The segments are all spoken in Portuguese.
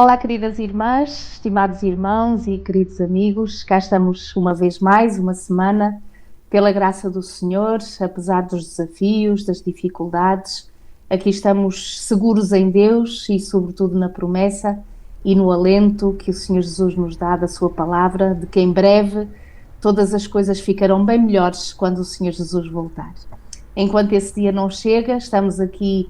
Olá, queridas irmãs, estimados irmãos e queridos amigos, cá estamos uma vez mais, uma semana, pela graça do Senhor, apesar dos desafios, das dificuldades, aqui estamos seguros em Deus e sobretudo na promessa e no alento que o Senhor Jesus nos dá da sua palavra, de que em breve todas as coisas ficarão bem melhores quando o Senhor Jesus voltar. Enquanto esse dia não chega, estamos aqui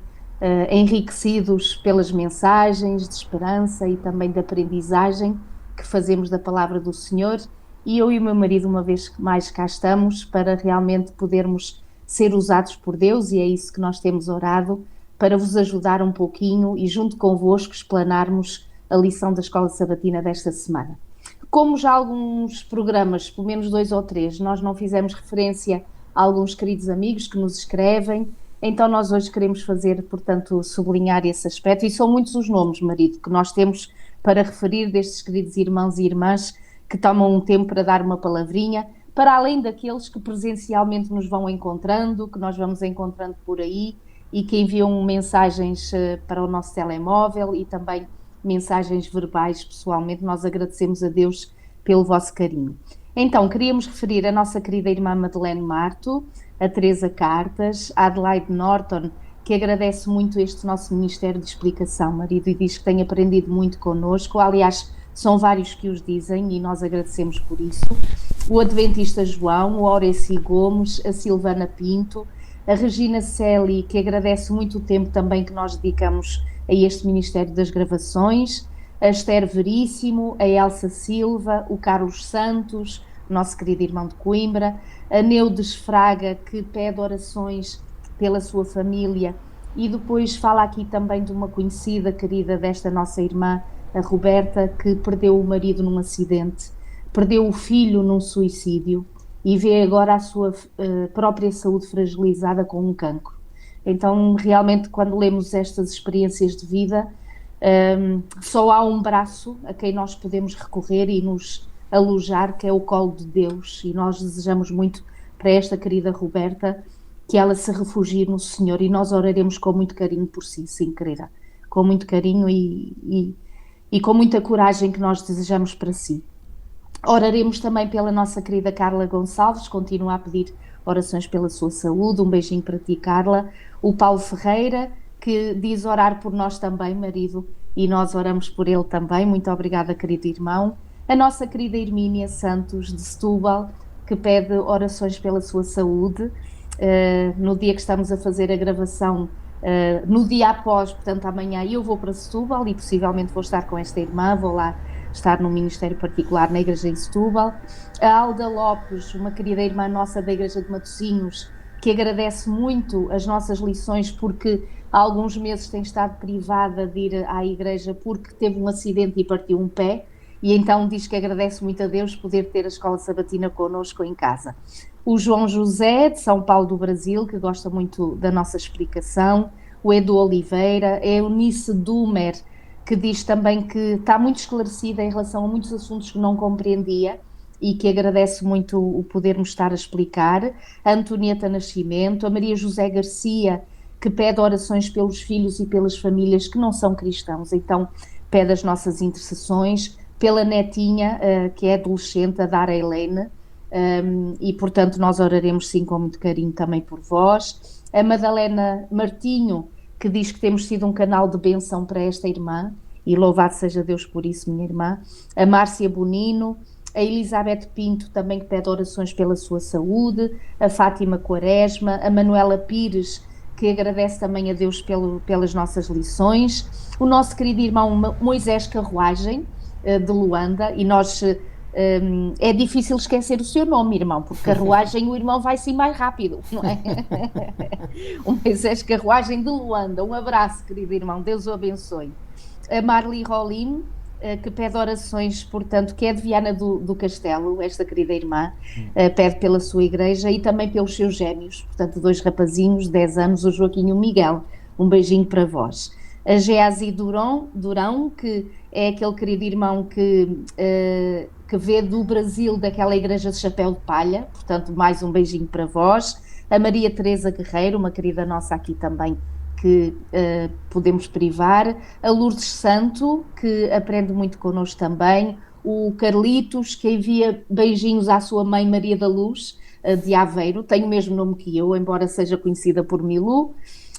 enriquecidos pelas mensagens de esperança e também de aprendizagem que fazemos da palavra do Senhor, e eu e o meu marido uma vez mais cá estamos para realmente podermos ser usados por Deus, e é isso que nós temos orado, para vos ajudar um pouquinho e junto convosco explanarmos a lição da Escola Sabatina desta semana. Como já alguns programas, pelo menos 2 ou 3, nós não fizemos referência a alguns queridos amigos que nos escrevem, então nós hoje queremos fazer, portanto, sublinhar esse aspecto, e são muitos os nomes, marido, que nós temos para referir destes queridos irmãos e irmãs que tomam um tempo para dar uma palavrinha, para além daqueles que presencialmente nos vão encontrando, que nós vamos encontrando por aí e que enviam mensagens para o nosso telemóvel e também mensagens verbais pessoalmente. Nós agradecemos a Deus pelo vosso carinho. Então, queríamos referir a nossa querida irmã Madeleine Marto, a Teresa Cartas, a Adelaide Norton, que agradece muito este nosso Ministério de Explicação, marido, e diz que tem aprendido muito connosco. Aliás, são vários que os dizem e nós agradecemos por isso. O Adventista João, o Aureci Gomes, a Silvana Pinto, a Regina Celi, que agradece muito o tempo também que nós dedicamos a este Ministério das Gravações, a Esther Veríssimo, a Elsa Silva, o Carlos Santos, nosso querido irmão de Coimbra, a Neudes Fraga, que pede orações pela sua família, e depois fala aqui também de uma conhecida querida desta nossa irmã, a Roberta, que perdeu o marido num acidente, perdeu o filho num suicídio e vê agora a sua própria saúde fragilizada com um cancro. Então, realmente, quando lemos estas experiências de vida, só há um braço a quem nós podemos recorrer e nos alojar, que é o colo de Deus, e nós desejamos muito para esta querida Roberta que ela se refugie no Senhor, e nós oraremos com muito carinho por si, sim, querida, com muito carinho e com muita coragem que nós desejamos para si. Oraremos também pela nossa querida Carla Gonçalves, continua a pedir orações pela sua saúde, um beijinho para ti, Carla. O Paulo Ferreira, que diz orar por nós também, marido, e nós oramos por ele também. Muito obrigada, querido irmão. A nossa querida Hermínia Santos, de Setúbal, que pede orações pela sua saúde. No dia que estamos a fazer a gravação, no dia após, portanto amanhã, eu vou para Setúbal e possivelmente vou estar com esta irmã, vou lá estar num ministério particular na igreja em Setúbal. A Alda Lopes, uma querida irmã nossa da igreja de Matosinhos, que agradece muito as nossas lições, porque há alguns meses tem estado privada de ir à igreja porque teve um acidente e partiu um pé, e então diz que agradece muito a Deus poder ter a Escola Sabatina connosco em casa. O João José, de São Paulo do Brasil, que gosta muito da nossa explicação. O Edu Oliveira, a Eunice Dumer, que diz também que está muito esclarecida em relação a muitos assuntos que não compreendia e que agradece muito o podermos estar a explicar. A Antonieta Nascimento, a Maria José Garcia, que pede orações pelos filhos e pelas famílias que não são cristãos, então pede as nossas intercessões. Pela netinha, que é adolescente, a Dara Helene, e portanto nós oraremos sim com muito carinho também por vós. A Madalena Martinho, que diz que temos sido um canal de bênção para esta irmã, e louvado seja Deus por isso, minha irmã. A Márcia Bonino, a Elizabeth Pinto, também que pede orações pela sua saúde. A Fátima Quaresma, a Manuela Pires, que agradece também a Deus pelas nossas lições. O nosso querido irmão Moisés Carruagem, de Luanda, e nós é difícil esquecer o seu nome, irmão, porque Carruagem o irmão vai sim mais rápido, não é? O Moisés Carruagem de Luanda, um abraço, querido irmão, Deus o abençoe. A Marli Rolim, que pede orações, portanto, que é de Viana do Castelo, esta querida irmã, pede pela sua igreja e também pelos seus gêmeos, portanto 2 rapazinhos, 10 anos, o Joaquim e o Miguel. Um beijinho para vós. A Geazi Durão, que é aquele querido irmão que vê do Brasil, daquela igreja de chapéu de palha, portanto mais um beijinho para vós. A Maria Teresa Guerreiro, uma querida nossa aqui também, que podemos privar, a Lourdes Santo, que aprende muito connosco também, o Carlitos, que envia beijinhos à sua mãe Maria da Luz, de Aveiro, tem o mesmo nome que eu, embora seja conhecida por Milu,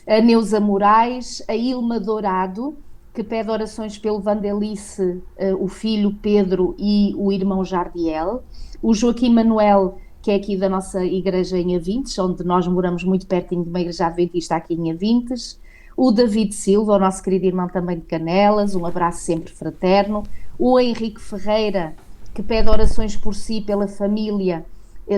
a Neuza Moraes, a Ilma Dourado, que pede orações pelo Vandelice, o filho Pedro e o irmão Jardiel, o Joaquim Manuel, que é aqui da nossa igreja em Avintes, onde nós moramos muito pertinho de uma igreja adventista aqui em Avintes, o David Silva, o nosso querido irmão também de Canelas, um abraço sempre fraterno, o Henrique Ferreira, que pede orações por si, pela família,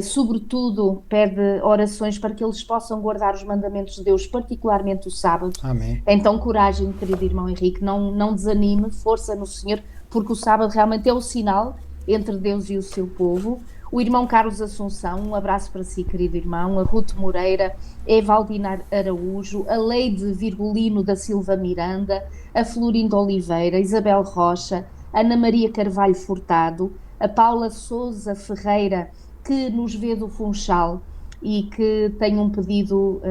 sobretudo pede orações para que eles possam guardar os mandamentos de Deus, particularmente o sábado. Amém. Então coragem, querido irmão Henrique, não desanime, força no Senhor, porque o sábado realmente é o sinal entre Deus e o seu povo. O irmão Carlos Assunção, um abraço para si, querido irmão, a Ruth Moreira, a Evaldina Araújo, a Leide Virgulino da Silva Miranda, a Florinda Oliveira, a Isabel Rocha, a Ana Maria Carvalho Furtado, a Paula Sousa Ferreira, que nos vê do Funchal e que tem um pedido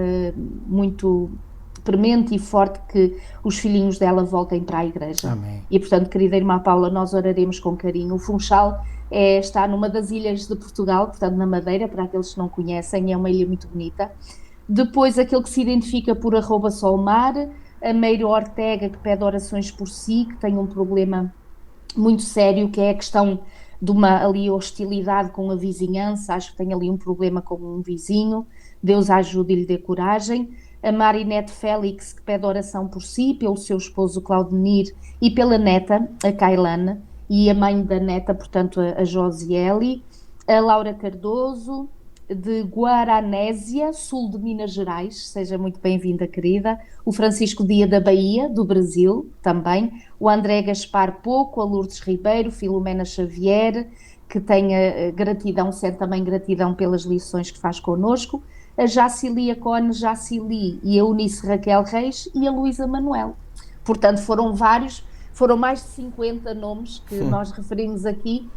muito premente e forte que os filhinhos dela voltem para a igreja. Amém. E portanto, querida irmã Paula, nós oraremos com carinho. O Funchal está numa das ilhas de Portugal, portanto na Madeira, para aqueles que não conhecem, é uma ilha muito bonita. Depois aquele que se identifica por @solmar, a Meiro Ortega, que pede orações por si, que tem um problema muito sério, que é a questão de uma ali hostilidade com a vizinhança, acho que tem ali um problema com um vizinho, Deus ajude e lhe dê coragem. A Marinette Félix, que pede oração por si, pelo seu esposo Claudemir e pela neta, a Kailane, e a mãe da neta, portanto, a Josiele. A Laura Cardoso, de Guaranésia, sul de Minas Gerais, seja muito bem-vinda, querida. O Francisco Dia da Bahia, do Brasil, também. O André Gaspar Pouco, a Lourdes Ribeiro, Filomena Xavier, que tem a gratidão, sente também gratidão pelas lições que faz connosco. A Jacilia Cone Jacili e a Eunice Raquel Reis e a Luísa Manuel. Portanto, foram mais de 50 nomes que nós referimos aqui,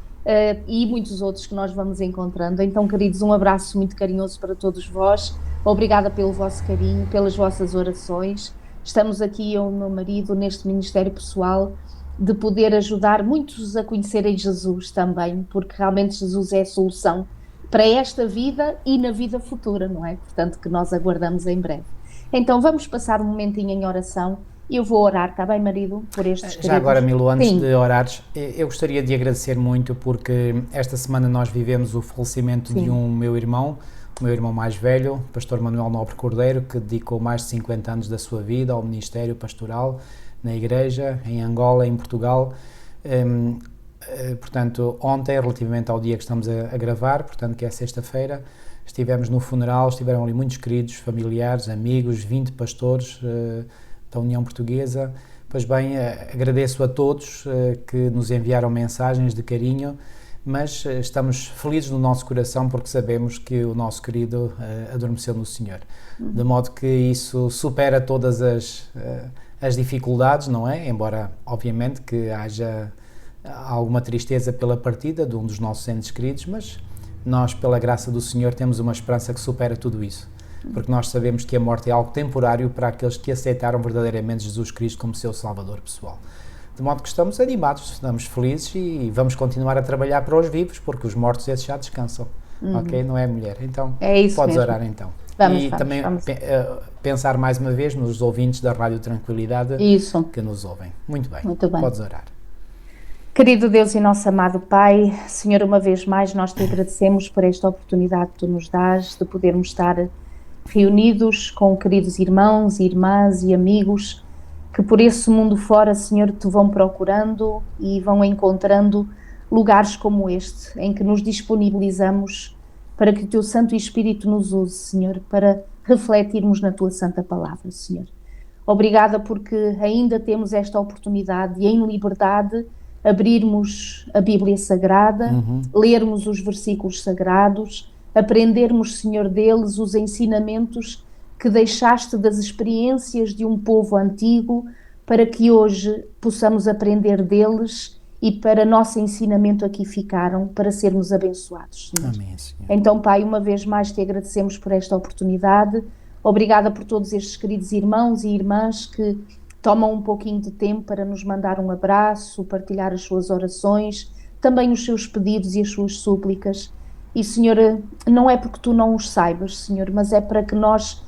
e muitos outros que nós vamos encontrando. Então, queridos, um abraço muito carinhoso para todos vós. Obrigada pelo vosso carinho, pelas vossas orações. Estamos aqui, eu e o meu marido, neste ministério pessoal, de poder ajudar muitos a conhecerem Jesus também, porque realmente Jesus é a solução para esta vida e na vida futura, não é? Portanto, que nós aguardamos em breve. Então, vamos passar um momentinho em oração. Eu vou orar, está bem, marido, por estes queridos? Já agora, Milu, antes Sim. de orares, eu gostaria de agradecer muito porque esta semana nós vivemos o falecimento de um meu irmão, o meu irmão mais velho, pastor Manuel Nobre Cordeiro, que dedicou mais de 50 anos da sua vida ao ministério pastoral na igreja, em Angola, em Portugal. Portanto, ontem, relativamente ao dia que estamos a gravar, portanto, que é sexta-feira, estivemos no funeral, estiveram ali muitos queridos, familiares, amigos, 20 pastores da União Portuguesa. Pois bem, agradeço a todos que nos enviaram mensagens de carinho, mas estamos felizes no nosso coração porque sabemos que o nosso querido adormeceu no Senhor. De modo que isso supera todas as dificuldades, não é? Embora, obviamente, que haja alguma tristeza pela partida de um dos nossos entes queridos, mas nós, pela graça do Senhor, temos uma esperança que supera tudo isso. Porque nós sabemos que a morte é algo temporário para aqueles que aceitaram verdadeiramente Jesus Cristo como seu Salvador pessoal. De modo que estamos animados, estamos felizes e vamos continuar a trabalhar para os vivos, porque os mortos esses já descansam, ok? Não é, mulher? Então, é isso podes mesmo. orar então. Vamos, também pensar mais uma vez nos ouvintes da Rádio Tranquilidade que nos ouvem. Muito bem, podes orar. Querido Deus e nosso amado Pai, Senhor, uma vez mais nós te agradecemos por esta oportunidade que tu nos dás de podermos estar reunidos com queridos irmãos, irmãs e amigos que por esse mundo fora, Senhor, te vão procurando e vão encontrando lugares como este, em que nos disponibilizamos para que o teu Santo Espírito nos use, Senhor, para refletirmos na tua santa palavra, Senhor. Obrigada porque ainda temos esta oportunidade de, em liberdade, abrirmos a Bíblia Sagrada, lermos os versículos sagrados, aprendermos, Senhor, deles os ensinamentos que deixaste das experiências de um povo antigo, para que hoje possamos aprender deles e para nosso ensinamento aqui ficaram, para sermos abençoados, Senhor. Amém, Senhor. Então, Pai, uma vez mais te agradecemos por esta oportunidade, Obrigada por todos estes queridos irmãos e irmãs que tomam um pouquinho de tempo para nos mandar um abraço, partilhar as suas orações, também os seus pedidos e as suas súplicas. E, Senhor, não é porque tu não os saibas, Senhor, mas é para que nós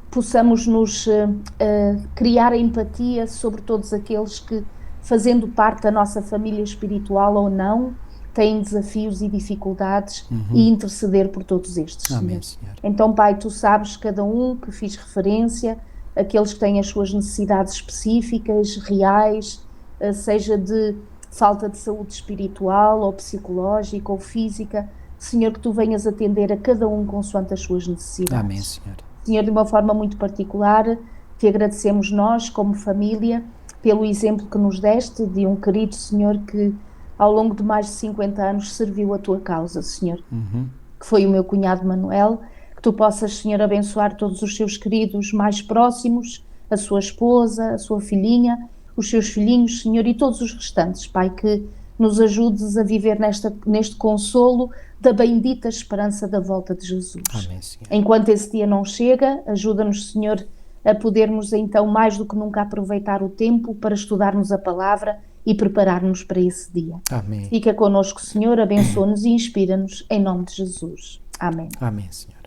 possamos nos criar empatia sobre todos aqueles que, fazendo parte da nossa família espiritual ou não, têm desafios e dificuldades e interceder por todos estes, Amém, Senhor. Então, Pai, tu sabes cada um que fiz referência, aqueles que têm as suas necessidades específicas, reais, seja de falta de saúde espiritual ou psicológica ou física, Senhor, que tu venhas atender a cada um consoante as suas necessidades. Amém, Senhor. Senhor, de uma forma muito particular, te agradecemos nós, como família, pelo exemplo que nos deste de um querido Senhor que, ao longo de mais de 50 anos, serviu a tua causa, Senhor, que foi o meu cunhado Manuel. Que tu possas, Senhor, abençoar todos os seus queridos mais próximos, a sua esposa, a sua filhinha, os seus filhinhos, Senhor, e todos os restantes, Pai, que nos ajudes a viver neste consolo da bendita esperança da volta de Jesus. Amém, Senhor. Enquanto esse dia não chega, ajuda-nos, Senhor, a podermos então mais do que nunca aproveitar o tempo para estudarmos a palavra e preparar-nos para esse dia. Amém. Fica connosco, Senhor, abençoa-nos e inspira-nos em nome de Jesus. Amém. Amém, Senhor.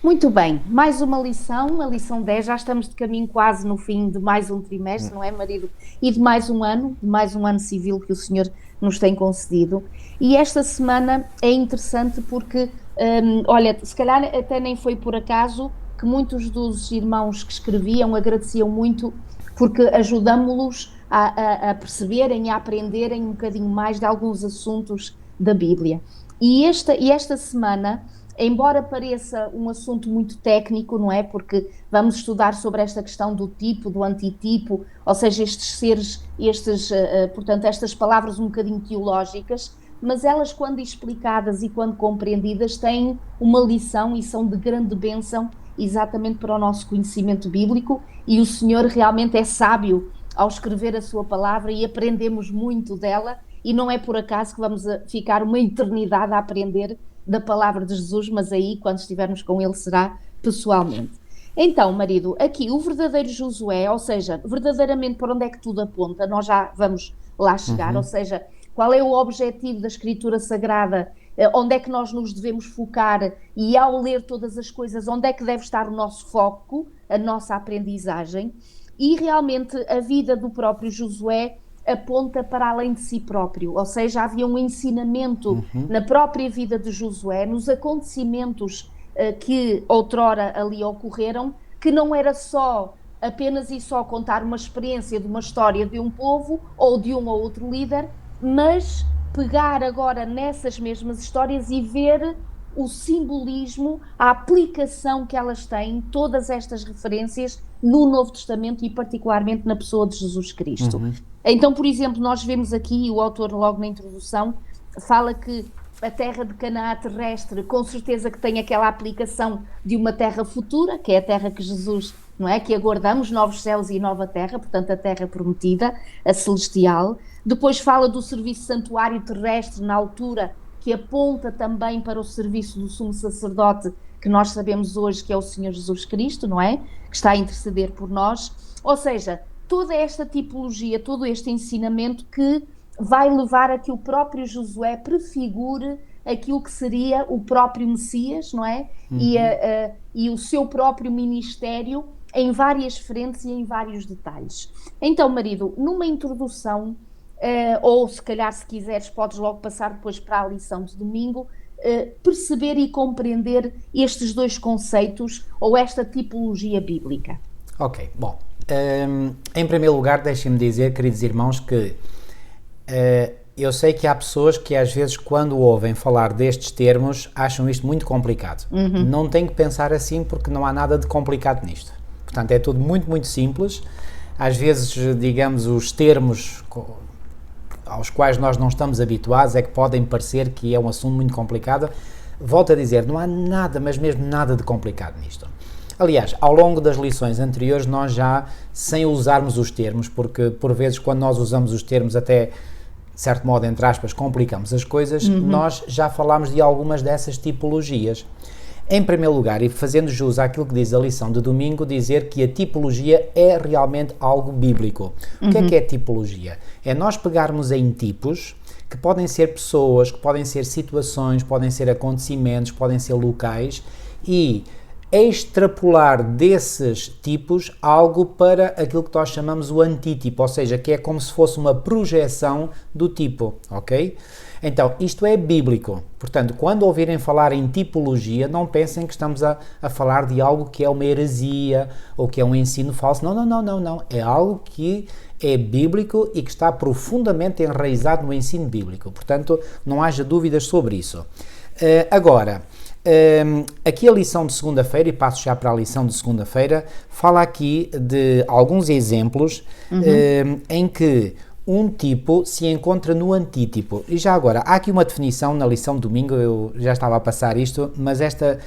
Muito bem, mais uma lição, a lição 10, já estamos de caminho quase no fim de mais um trimestre, não é, marido? E de mais um ano civil que o Senhor nos tem concedido. E esta semana é interessante porque, olha, se calhar até nem foi por acaso que muitos dos irmãos que escreviam agradeciam muito porque ajudamos-los a perceberem e a aprenderem um bocadinho mais de alguns assuntos da Bíblia. E esta semana, embora pareça um assunto muito técnico, não é? Porque vamos estudar sobre esta questão do tipo, do antitipo, ou seja, estes seres, portanto, estas palavras um bocadinho teológicas, mas elas, quando explicadas e quando compreendidas, têm uma lição e são de grande bênção exatamente para o nosso conhecimento bíblico, e o Senhor realmente é sábio ao escrever a sua palavra e aprendemos muito dela, e não é por acaso que vamos ficar uma eternidade a aprender da palavra de Jesus, mas aí, quando estivermos com ele, será pessoalmente. Então, marido, aqui o verdadeiro Josué, ou seja, verdadeiramente para onde é que tudo aponta, nós já vamos lá chegar, ou seja, qual é o objetivo da Escritura Sagrada, onde é que nós nos devemos focar e, ao ler todas as coisas, onde é que deve estar o nosso foco, a nossa aprendizagem, e realmente a vida do próprio Josué aponta para além de si próprio, ou seja, havia um ensinamento na própria vida de Josué, nos acontecimentos que outrora ali ocorreram, que não era apenas e só contar uma experiência de uma história de um povo ou de um ou outro líder, mas pegar agora nessas mesmas histórias e ver o simbolismo, a aplicação que elas têm, todas estas referências no Novo Testamento e particularmente na pessoa de Jesus Cristo. Então, por exemplo, nós vemos aqui, o autor logo na introdução, fala que a terra de Canaã terrestre, com certeza que tem aquela aplicação de uma terra futura, que é a terra que Jesus, não é? Que aguardamos, novos céus e nova terra, portanto a terra prometida, a celestial. Depois fala do serviço santuário terrestre na altura, que aponta também para o serviço do sumo sacerdote, que nós sabemos hoje que é o Senhor Jesus Cristo, não é? Que está a interceder por nós. Ou seja, toda esta tipologia, todo este ensinamento que vai levar a que o próprio Josué prefigure aquilo que seria o próprio Messias, não é? E o seu próprio ministério em várias frentes e em vários detalhes. Então, marido, numa introdução, ou se calhar se quiseres podes logo passar depois para a lição de domingo, perceber e compreender estes dois conceitos ou esta tipologia bíblica. Ok, bom. Em primeiro lugar, deixem-me dizer, queridos irmãos, que eu sei que há pessoas que às vezes quando ouvem falar destes termos acham isto muito complicado. Não tem que pensar assim porque não há nada de complicado nisto. Portanto, é tudo muito, muito simples. Às vezes, digamos, os termos aos quais nós não estamos habituados é que podem parecer que é um assunto muito complicado. Volto a dizer, não há nada, mas mesmo nada de complicado nisto. Aliás, ao longo das lições anteriores nós já, sem usarmos os termos, porque por vezes quando nós usamos os termos até, de certo modo, entre aspas, complicamos as coisas, nós já falámos de algumas dessas tipologias. Em primeiro lugar, e fazendo jus àquilo que diz a lição de domingo, dizer que a tipologia é realmente algo bíblico. O que é tipologia? É nós pegarmos em tipos, que podem ser pessoas, que podem ser situações, podem ser acontecimentos, podem ser locais, e extrapolar desses tipos algo para aquilo que nós chamamos o antítipo, ou seja, que é como se fosse uma projeção do tipo, ok? Então, isto é bíblico. Portanto, quando ouvirem falar em tipologia, não pensem que estamos a falar de algo que é uma heresia ou que é um ensino falso. Não. É algo que é bíblico e que está profundamente enraizado no ensino bíblico. Portanto, não haja dúvidas sobre isso. Agora, aqui a lição de segunda-feira, e passo já para a lição de segunda-feira, fala aqui de alguns exemplos em que um tipo se encontra no antítipo. E já agora, há aqui uma definição na lição de domingo, eu já estava a passar isto, mas esta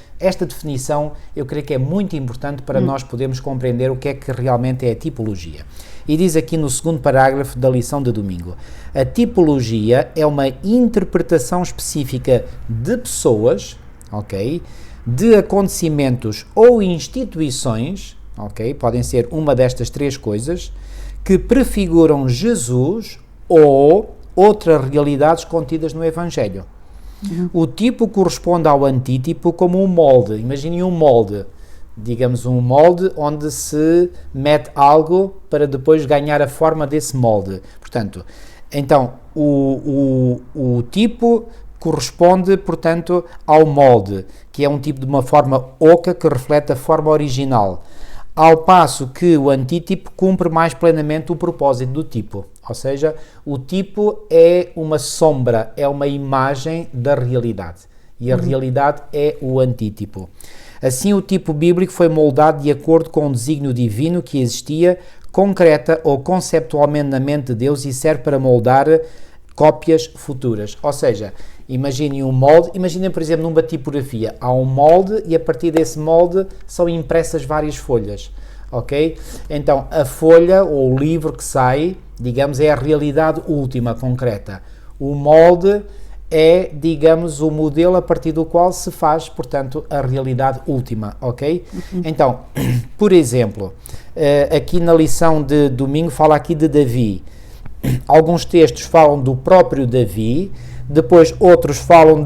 definição eu creio que é muito importante para nós podermos compreender o que é que realmente é a tipologia. E diz aqui no segundo parágrafo da lição de domingo: a tipologia é uma interpretação específica de pessoas, ok? De acontecimentos ou instituições, ok? Podem ser uma destas três coisas, que prefiguram Jesus ou outras realidades contidas no Evangelho. O tipo corresponde ao antítipo como um molde. Imaginem um molde, digamos um molde onde se mete algo para depois ganhar a forma desse molde. Portanto, então, o tipo corresponde, portanto, ao molde, que é um tipo de uma forma oca que reflete a forma original, ao passo que o antítipo cumpre mais plenamente o propósito do tipo. Ou seja, o tipo é uma sombra, é uma imagem da realidade. E a realidade é o antítipo. Assim, o tipo bíblico foi moldado de acordo com o desígnio divino que existia, concreta ou conceptualmente na mente de Deus, e serve para moldar cópias futuras. Ou seja, imaginem um molde, imaginem, por exemplo, numa tipografia, há um molde e a partir desse molde são impressas várias folhas, ok? Então, a folha ou o livro que sai, digamos, é a realidade última, concreta. O molde é, digamos, o modelo a partir do qual se faz, portanto, a realidade última, ok? Então, por exemplo, aqui na lição de domingo fala aqui de Davi. Alguns textos falam do próprio Davi, depois outros falam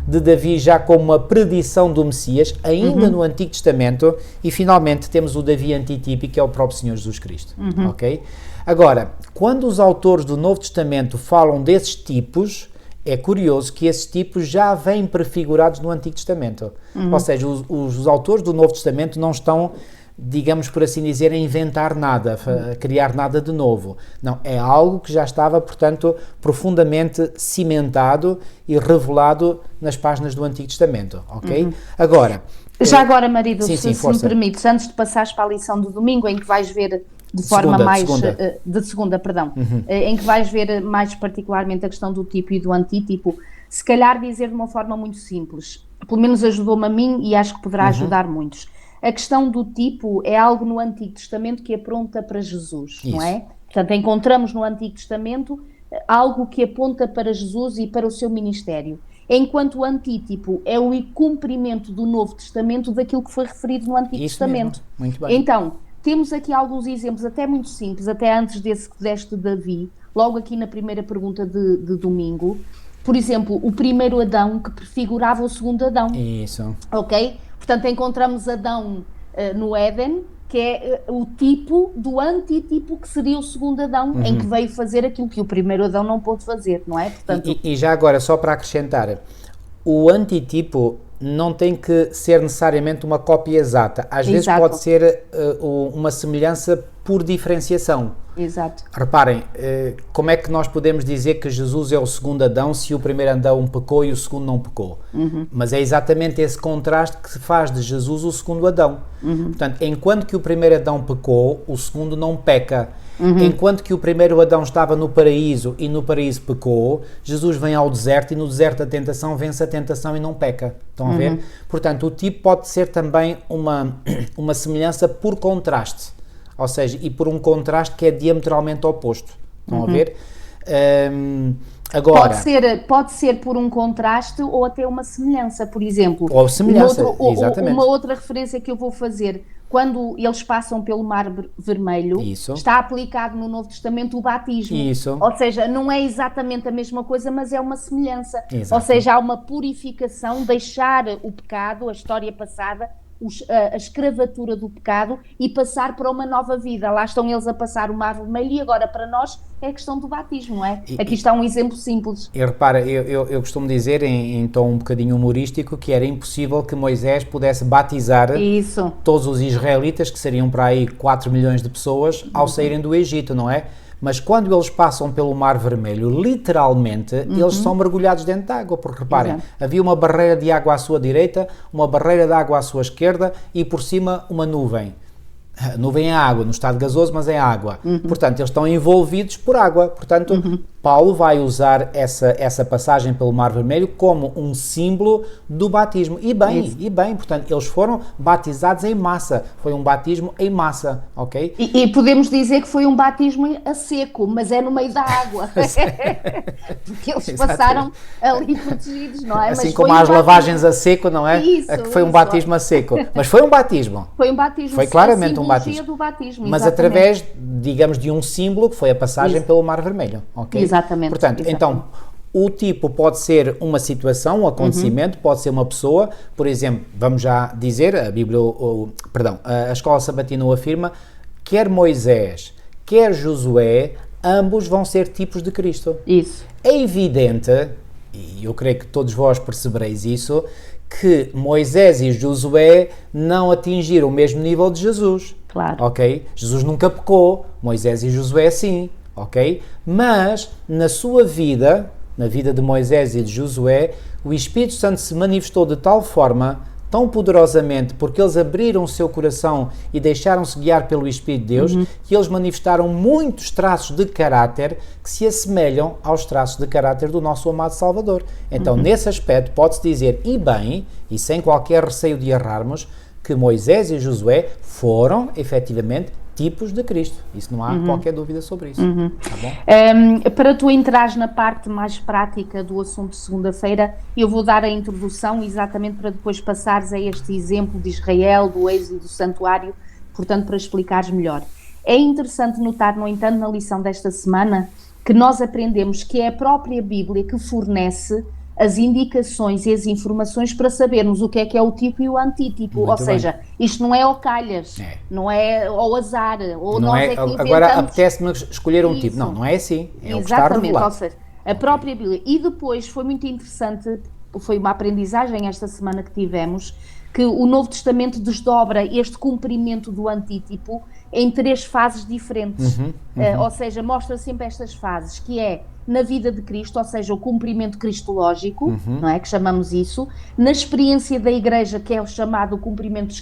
de Davi já como uma predição do Messias, ainda no Antigo Testamento, e finalmente temos o Davi antitípico, que é o próprio Senhor Jesus Cristo. Ok? Agora, quando os autores do Novo Testamento falam desses tipos, é curioso que esses tipos já vêm prefigurados no Antigo Testamento. Ou seja, os autores do Novo Testamento não estão, digamos por assim dizer, a inventar nada, a criar nada de novo. Não, é algo que já estava, portanto, profundamente cimentado e revelado nas páginas do Antigo Testamento, ok? Agora... Já agora, marido, sim, se me permites, antes de passares para a lição do domingo, em que vais ver de forma em que vais ver mais particularmente a questão do tipo e do antítipo, se calhar dizer de uma forma muito simples, pelo menos ajudou-me a mim e acho que poderá ajudar muitos. A questão do tipo é algo no Antigo Testamento que aponta para Jesus, não é? Portanto, encontramos no Antigo Testamento algo que aponta para Jesus e para o seu ministério. Enquanto o antítipo é o cumprimento do Novo Testamento daquilo que foi referido no Antigo Testamento. Muito bem. Então, temos aqui alguns exemplos até muito simples, até antes desse que deste de Davi, logo aqui na primeira pergunta de domingo. Por exemplo, o primeiro Adão que prefigurava o segundo Adão. Isso. Ok? Portanto, encontramos Adão no Éden, que é o tipo do antítipo que seria o segundo Adão, em que veio fazer aquilo que o primeiro Adão não pôde fazer, não é? Portanto, e já agora, só para acrescentar, o antítipo não tem que ser necessariamente uma cópia exata. Às vezes pode ser uma semelhança por diferenciação. Exato. Reparem, como é que nós podemos dizer que Jesus é o segundo Adão se o primeiro Adão pecou e o segundo não pecou? Mas é exatamente esse contraste que faz de Jesus o segundo Adão. Portanto, enquanto que o primeiro Adão pecou, o segundo não peca. Enquanto que o primeiro Adão estava no paraíso e no paraíso pecou, Jesus vem ao deserto e no deserto a tentação vence a tentação e não peca. Estão a ver? Portanto, o tipo pode ser também uma semelhança por contraste. Ou seja, e por um contraste que é diametralmente oposto. Estão a ver? Agora, pode ser por um contraste ou até uma semelhança, por exemplo. Ou semelhança, exatamente. Uma outra referência que eu vou fazer, quando eles passam pelo Mar Vermelho, Isso. está aplicado no Novo Testamento o batismo. Isso. Ou seja, não é exatamente a mesma coisa, mas é uma semelhança. Exato. Ou seja, há uma purificação, deixar o pecado, a história passada, a escravatura do pecado e passar para uma nova vida. Lá estão eles a passar o Mar Vermelho e agora para nós é a questão do batismo, não é? Aqui está um exemplo simples. E repara, eu costumo dizer em tom um bocadinho humorístico que era impossível que Moisés pudesse batizar todos os israelitas, que seriam para aí 4 milhões de pessoas, ao saírem do Egito, não é? Mas quando eles passam pelo Mar Vermelho, literalmente, eles são mergulhados dentro de água, porque reparem, havia uma barreira de água à sua direita, uma barreira de água à sua esquerda e por cima uma nuvem. A nuvem é água, no estado gasoso, mas é água. Portanto, eles estão envolvidos por água. Portanto, Paulo vai usar essa passagem pelo Mar Vermelho como um símbolo do batismo. E bem, portanto, eles foram batizados em massa. Foi um batismo em massa, ok? E podemos dizer que foi um batismo a seco, mas é no meio da água. Porque eles passaram ali protegidos, não é? Assim mas como as lavagens a seco, não é? Foi um batismo a seco. Mas foi um batismo. Foi um batismo. Foi claramente um batismo. Do batismo, mas através, digamos, de um símbolo que foi a passagem pelo Mar Vermelho, ok? Exatamente. Portanto, então, o tipo pode ser uma situação, um acontecimento, pode ser uma pessoa, por exemplo, vamos já dizer, a Bíblia, a Escola Sabatina o afirma, quer Moisés, quer Josué, ambos vão ser tipos de Cristo. Isso. É evidente, e eu creio que todos vós percebereis isso, que Moisés e Josué não atingiram o mesmo nível de Jesus. Claro. Ok? Jesus nunca pecou, Moisés e Josué sim, ok? Mas na sua vida, na vida de Moisés e de Josué, o Espírito Santo se manifestou de tal forma, tão poderosamente, porque eles abriram o seu coração e deixaram-se guiar pelo Espírito de Deus, que eles manifestaram muitos traços de caráter que se assemelham aos traços de caráter do nosso amado Salvador. Então, nesse aspecto, pode-se dizer, e bem, e sem qualquer receio de errarmos, que Moisés e Josué foram, efetivamente, tipos de Cristo. Isso não há qualquer dúvida sobre isso. Tá bom? Para tu entrares na parte mais prática do assunto de segunda-feira, eu vou dar a introdução exatamente para depois passares a este exemplo de Israel, do êxodo e do santuário, portanto, para explicares melhor. É interessante notar, no entanto, na lição desta semana, que nós aprendemos que é a própria Bíblia que fornece as indicações e as informações para sabermos o que é o tipo e o antítipo. Ou seja, isto não é ao calhas, não é ao azar, ou não nós é, que inventamos. agora apetece-me escolher um tipo. Não é assim. É o que está revelado. Ou seja, a própria Bíblia. E depois foi muito interessante, foi uma aprendizagem esta semana que tivemos, que o Novo Testamento desdobra este cumprimento do antítipo em 3 fases diferentes. Ou seja, mostra sempre estas fases, que é na vida de Cristo, ou seja, o cumprimento cristológico, não é, que chamamos isso, na experiência da Igreja, que é o chamado cumprimento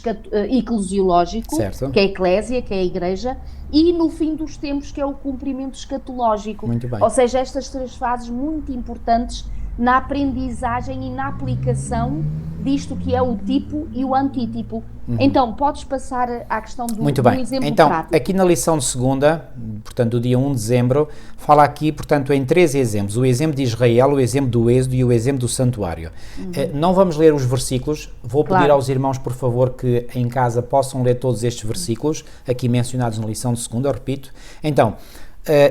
eclesiológico, certo, que é a Eclésia, que é a Igreja, e no fim dos tempos, que é o cumprimento escatológico. Muito bem. Ou seja, estas 3 fases muito importantes na aprendizagem e na aplicação disto que é o tipo e o antítipo. Então, podes passar à questão do, Muito bem. Do exemplo então, prático. Aqui na lição de segunda, portanto, do dia 1 de dezembro, fala aqui, portanto, em 3 exemplos. O exemplo de Israel, o exemplo do Êxodo e o exemplo do santuário. Não vamos ler os versículos. Vou pedir aos irmãos, por favor, que em casa possam ler todos estes versículos, aqui mencionados na lição de segunda, eu repito. Então,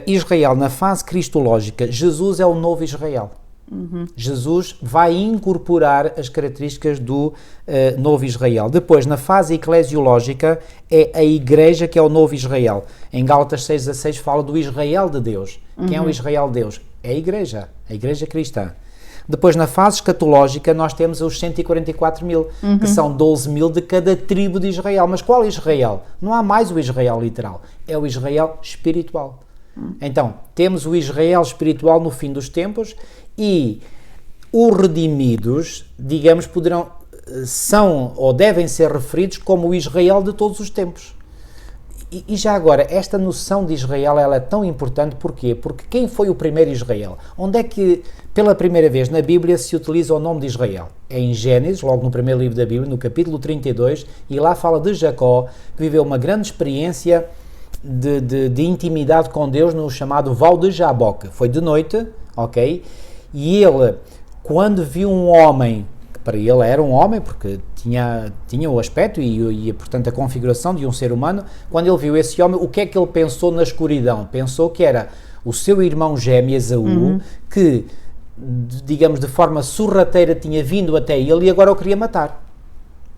Israel, na fase cristológica, Jesus é o novo Israel. Jesus vai incorporar as características do novo Israel. Depois, na fase eclesiológica, é a Igreja que é o novo Israel. Em Gálatas 6:16 fala do Israel de Deus. Quem é o Israel de Deus? É a Igreja cristã. Depois, na fase escatológica, nós temos os 144 mil, que são 12 mil de cada tribo de Israel. Mas qual Israel? Não há mais o Israel literal, é o Israel espiritual. Então, temos o Israel espiritual no fim dos tempos e os redimidos, digamos, são ou devem ser referidos como o Israel de todos os tempos. E já agora, esta noção de Israel, ela é tão importante, porquê? Porque quem foi o primeiro Israel? Onde é que, pela primeira vez na Bíblia, se utiliza o nome de Israel? É em Gênesis, logo no primeiro livro da Bíblia, no capítulo 32, e lá fala de Jacó, que viveu uma grande experiência de intimidade com Deus no chamado Val de Jaboque. Foi de noite, ok? E ele, quando viu um homem, que para ele era um homem, porque tinha o aspecto e, portanto, a configuração de um ser humano, quando ele viu esse homem, o que é que ele pensou na escuridão? Pensou que era o seu irmão gêmeo, Esaú, que, digamos, de forma sorrateira tinha vindo até ele e agora o queria matar.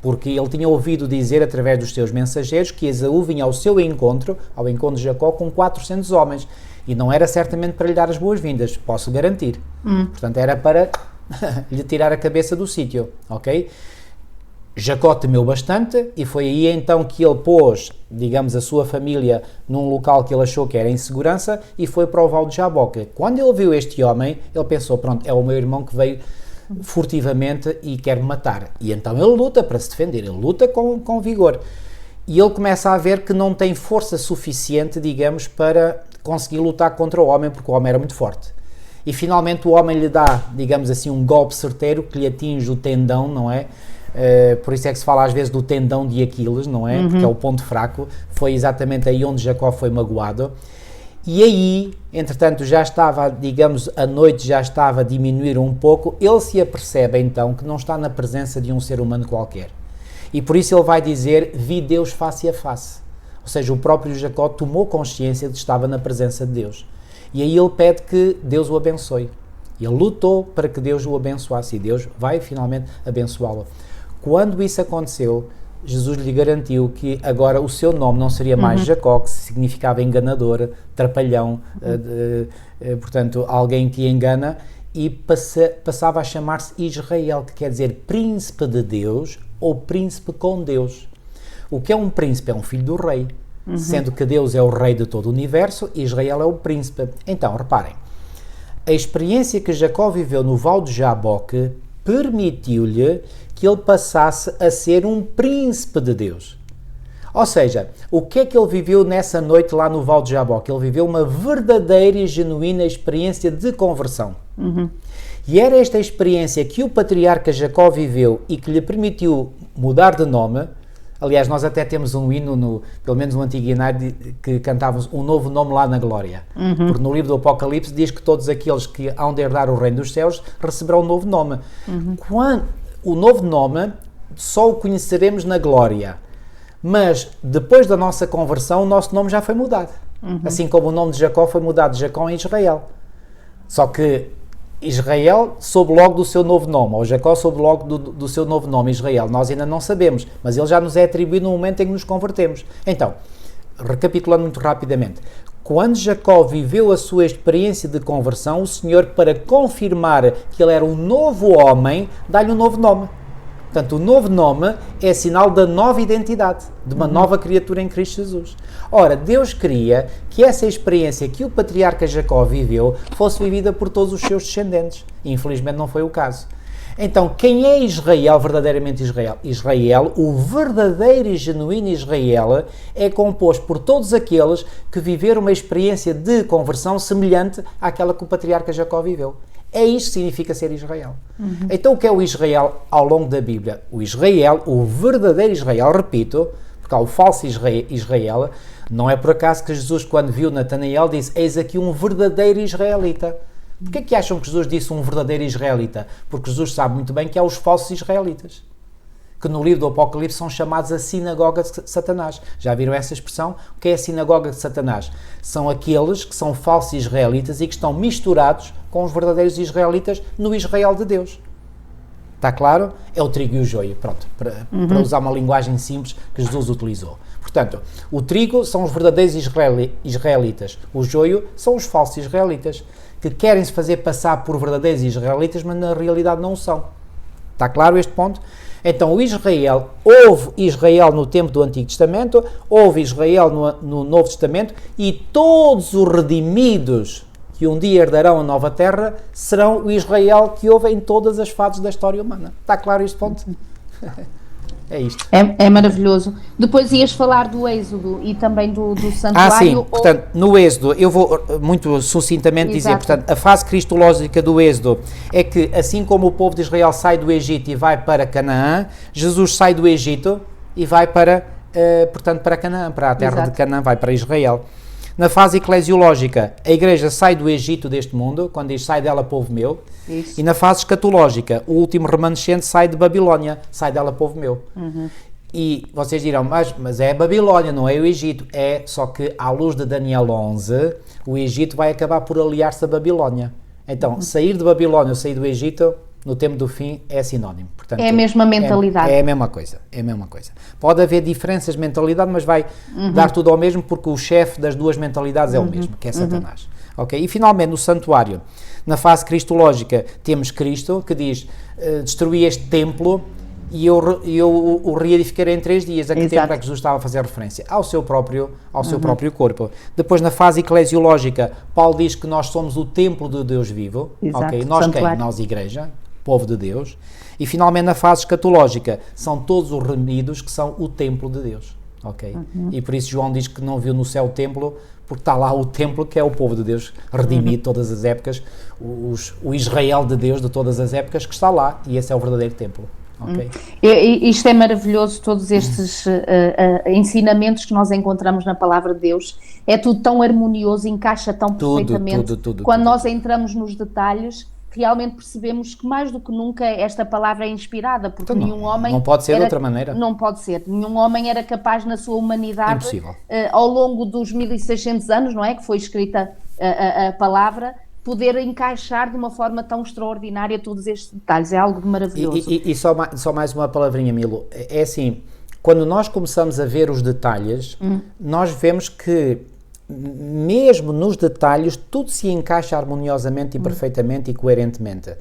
Porque ele tinha ouvido dizer, através dos seus mensageiros, que Esaú vinha ao seu encontro, ao encontro de Jacó, com 400 homens. E não era certamente para lhe dar as boas-vindas, posso garantir. Portanto, era para lhe tirar a cabeça do sítio, ok? Jacó temeu bastante e foi aí então que ele pôs, digamos, a sua família num local que ele achou que era em segurança e foi para o Val de Jaboque. Quando ele viu este homem, ele pensou, pronto, é o meu irmão que veio furtivamente e quer me matar. E então ele luta para se defender, ele luta com vigor. E ele começa a ver que não tem força suficiente, digamos, para conseguir lutar contra o homem, porque o homem era muito forte. E finalmente o homem lhe dá, digamos assim, um golpe certeiro que lhe atinge o tendão, não é? Por isso é que se fala às vezes do tendão de Aquiles, não é? Porque é o ponto fraco. Foi exatamente aí onde Jacó foi magoado. E aí, entretanto, já estava, digamos, a noite já estava a diminuir um pouco, ele se apercebe então que não está na presença de um ser humano qualquer. E por isso ele vai dizer, vi Deus face a face. Ou seja, o próprio Jacó tomou consciência de que estava na presença de Deus. E aí ele pede que Deus o abençoe. Ele lutou para que Deus o abençoasse e Deus vai finalmente abençoá-lo. Quando isso aconteceu, Jesus lhe garantiu que agora o seu nome não seria mais Jacó, que significava enganador, trapalhão, portanto, alguém que engana, e passava a chamar-se Israel, que quer dizer príncipe de Deus ou príncipe com Deus. O que é um príncipe? É um filho do rei, sendo que Deus é o rei de todo o universo e Israel é o príncipe. Então, reparem, a experiência que Jacó viveu no Val de Jaboque permitiu-lhe que ele passasse a ser um príncipe de Deus. Ou seja, o que é que ele viveu nessa noite lá no Val de Jaboque? Ele viveu uma verdadeira e genuína experiência de conversão. E era esta experiência que o patriarca Jacó viveu e que lhe permitiu mudar de nome. Aliás, nós até temos um hino, pelo menos no Antigo Inário, que cantávamos um novo nome lá na glória. Porque no livro do Apocalipse diz que todos aqueles que hão de herdar o reino dos céus receberão um novo nome. O novo nome só o conheceremos na glória. Mas depois da nossa conversão, o nosso nome já foi mudado. Assim como o nome de Jacó foi mudado de Jacó em Israel. Só que Israel soube logo do seu novo nome, ou Jacó soube logo do seu novo nome, Israel. Nós ainda não sabemos, mas ele já nos é atribuído no momento em que nos convertemos. Então, recapitulando muito rapidamente, quando Jacó viveu a sua experiência de conversão, o Senhor, para confirmar que ele era um novo homem, dá-lhe um novo nome. Portanto, o novo nome é sinal da nova identidade, de uma nova criatura em Cristo Jesus. Ora, Deus queria que essa experiência que o patriarca Jacó viveu fosse vivida por todos os seus descendentes. E, infelizmente, não foi o caso. Então, quem é Israel, verdadeiramente Israel? Israel, o verdadeiro e genuíno Israel, é composto por todos aqueles que viveram uma experiência de conversão semelhante àquela que o patriarca Jacó viveu. É isto que significa ser Israel. Então, o que é o Israel ao longo da Bíblia? O Israel, o verdadeiro Israel, repito, porque há o falso Israel, não é por acaso que Jesus, quando viu Natanael, disse, eis aqui um verdadeiro israelita. Porquê é que acham que Jesus disse um verdadeiro israelita? Porque Jesus sabe muito bem que há os falsos israelitas, que no livro do Apocalipse são chamados a sinagoga de Satanás. Já viram essa expressão? O que é a sinagoga de Satanás? São aqueles que são falsos israelitas e que estão misturados com os verdadeiros israelitas no Israel de Deus. Está claro? É o trigo e o joio. Pronto, para usar uma linguagem simples que Jesus utilizou. Portanto, o trigo são os verdadeiros israelitas. O joio são os falsos israelitas, que querem se fazer passar por verdadeiros israelitas, mas na realidade não são. Está claro este ponto? Então, o Israel, houve Israel no tempo do Antigo Testamento, houve Israel no Novo Testamento, e todos os redimidos que um dia herdarão a nova terra serão o Israel que houve em todas as fases da história humana. Está claro este ponto? É isto. É maravilhoso. Depois ias falar do Êxodo e também do santuário. Sim. Portanto, no Êxodo, eu vou muito sucintamente dizer, portanto, a fase cristológica do Êxodo é que, assim como o povo de Israel sai do Egito e vai para Canaã, Jesus sai do Egito e vai para portanto, para Canaã, para a terra Exato. de Canaã, vai para Israel. Na fase eclesiológica, a igreja sai do Egito deste mundo, quando diz sai dela, povo meu. Isso. E na fase escatológica, o último remanescente sai de Babilónia, sai dela, povo meu. E vocês dirão, mas é a Babilónia, não é o Egito. É, só que à luz de Daniel 11, o Egito vai acabar por aliar-se a Babilónia. Então, sair de Babilónia ou sair do Egito, no tempo do fim, é sinónimo. Portanto, É a mesma mentalidade. É a mesma coisa, é a mesma coisa. Pode haver diferenças de mentalidade, mas vai dar tudo ao mesmo, porque o chefe das duas mentalidades é o mesmo, que é Satanás. Okay? E finalmente, no santuário, na fase cristológica, temos Cristo, que diz, destruí este templo e eu o reedificarei em 3 dias. A que tempo é que Jesus estava a fazer referência? Ao seu próprio corpo. Depois, na fase eclesiológica, Paulo diz que nós somos o templo de Deus vivo. Okay? Nós santuário. quem? Nós, igreja, povo de Deus. E finalmente, na fase escatológica, são todos os remidos que são o templo de Deus. Okay? E por isso João diz que não viu no céu o templo, porque está lá o templo, que é o povo de Deus redimido de todas as épocas, o Israel de Deus de todas as épocas que está lá, e esse é o verdadeiro templo. Okay? Isto é maravilhoso, todos estes ensinamentos que nós encontramos na palavra de Deus. É tudo tão harmonioso, encaixa tão perfeitamente. Quando nós entramos nos detalhes, realmente percebemos que mais do que nunca esta palavra é inspirada, porque Então, nenhum homem... Não pode ser de outra maneira. Não pode ser. Nenhum homem era capaz na sua humanidade, ao longo dos 1600 anos, não é, que foi escrita a palavra, poder encaixar de uma forma tão extraordinária todos estes detalhes. É algo de maravilhoso. E só mais uma palavrinha, Milo. É assim, quando nós começamos a ver os detalhes, nós vemos que mesmo nos detalhes tudo se encaixa harmoniosamente e perfeitamente e coerentemente.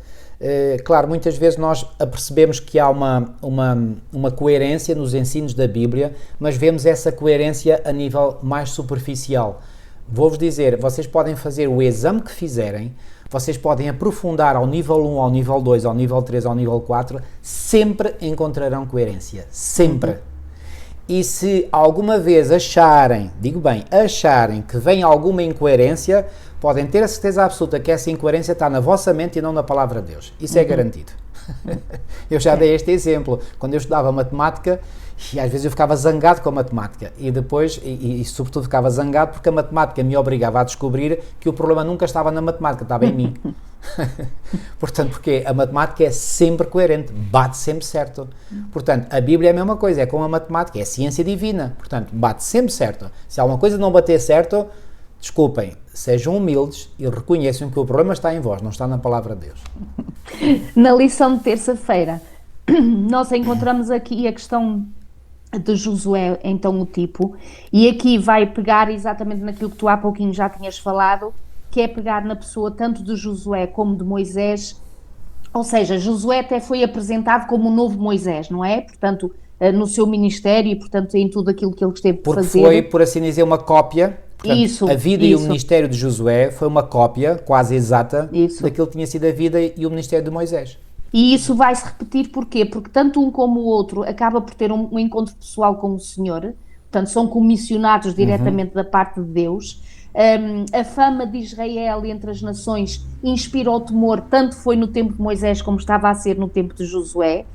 Claro, muitas vezes nós apercebemos que há uma coerência nos ensinos da Bíblia, mas vemos essa coerência a nível mais superficial. Vou-vos dizer, vocês podem fazer o exame que fizerem, vocês podem aprofundar ao nível 1, ao nível 2, ao nível 3, ao nível 4, sempre encontrarão coerência. Sempre. E se alguma vez acharem que vem alguma incoerência, podem ter a certeza absoluta que essa incoerência está na vossa mente e não na palavra de Deus. Isso é garantido. Eu já dei este exemplo. Quando eu estudava matemática, e às vezes eu ficava zangado com a matemática. E depois, e sobretudo ficava zangado porque a matemática me obrigava a descobrir que o problema nunca estava na matemática, estava em mim. Portanto, porque a matemática é sempre coerente, bate sempre certo. Portanto, a Bíblia é a mesma coisa, é como a matemática, é ciência divina. Portanto, bate sempre certo. Se alguma coisa não bater certo, desculpem, sejam humildes e reconheçam que o problema está em vós, não está na palavra de Deus. Na lição de terça-feira, nós encontramos aqui a questão de Josué, então o tipo, e aqui vai pegar exatamente naquilo que tu há pouquinho já tinhas falado, que é pegar na pessoa tanto de Josué como de Moisés. Ou seja, Josué até foi apresentado como o novo Moisés, não é? Portanto, no seu ministério e, portanto, em tudo aquilo que ele esteve a fazer. Porque foi, por assim dizer, uma cópia. Portanto, a vida e o ministério de Josué foi uma cópia quase exata daquilo que tinha sido a vida e o ministério de Moisés. E isso vai-se repetir porquê? Porque tanto um como o outro acaba por ter um encontro pessoal com o Senhor, portanto são comissionados diretamente da parte de Deus. A fama de Israel entre as nações inspira o temor, tanto foi no tempo de Moisés como estava a ser no tempo de Josué.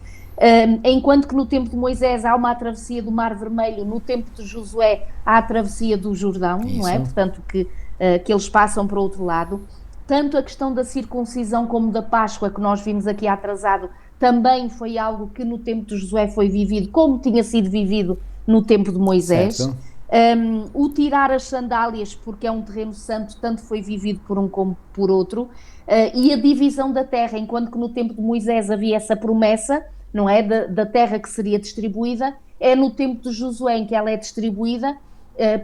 Enquanto que no tempo de Moisés há uma travessia do Mar Vermelho, no tempo de Josué há a travessia do Jordão, não é? Portanto que eles passam para o outro lado. Tanto a questão da circuncisão como da Páscoa, que nós vimos aqui atrasado, também foi algo que no tempo de Josué foi vivido, como tinha sido vivido no tempo de Moisés. O tirar as sandálias, porque é um terreno santo, tanto foi vivido por um como por outro. E a divisão da terra, enquanto que no tempo de Moisés havia essa promessa, não é, da terra que seria distribuída, é no tempo de Josué em que ela é distribuída,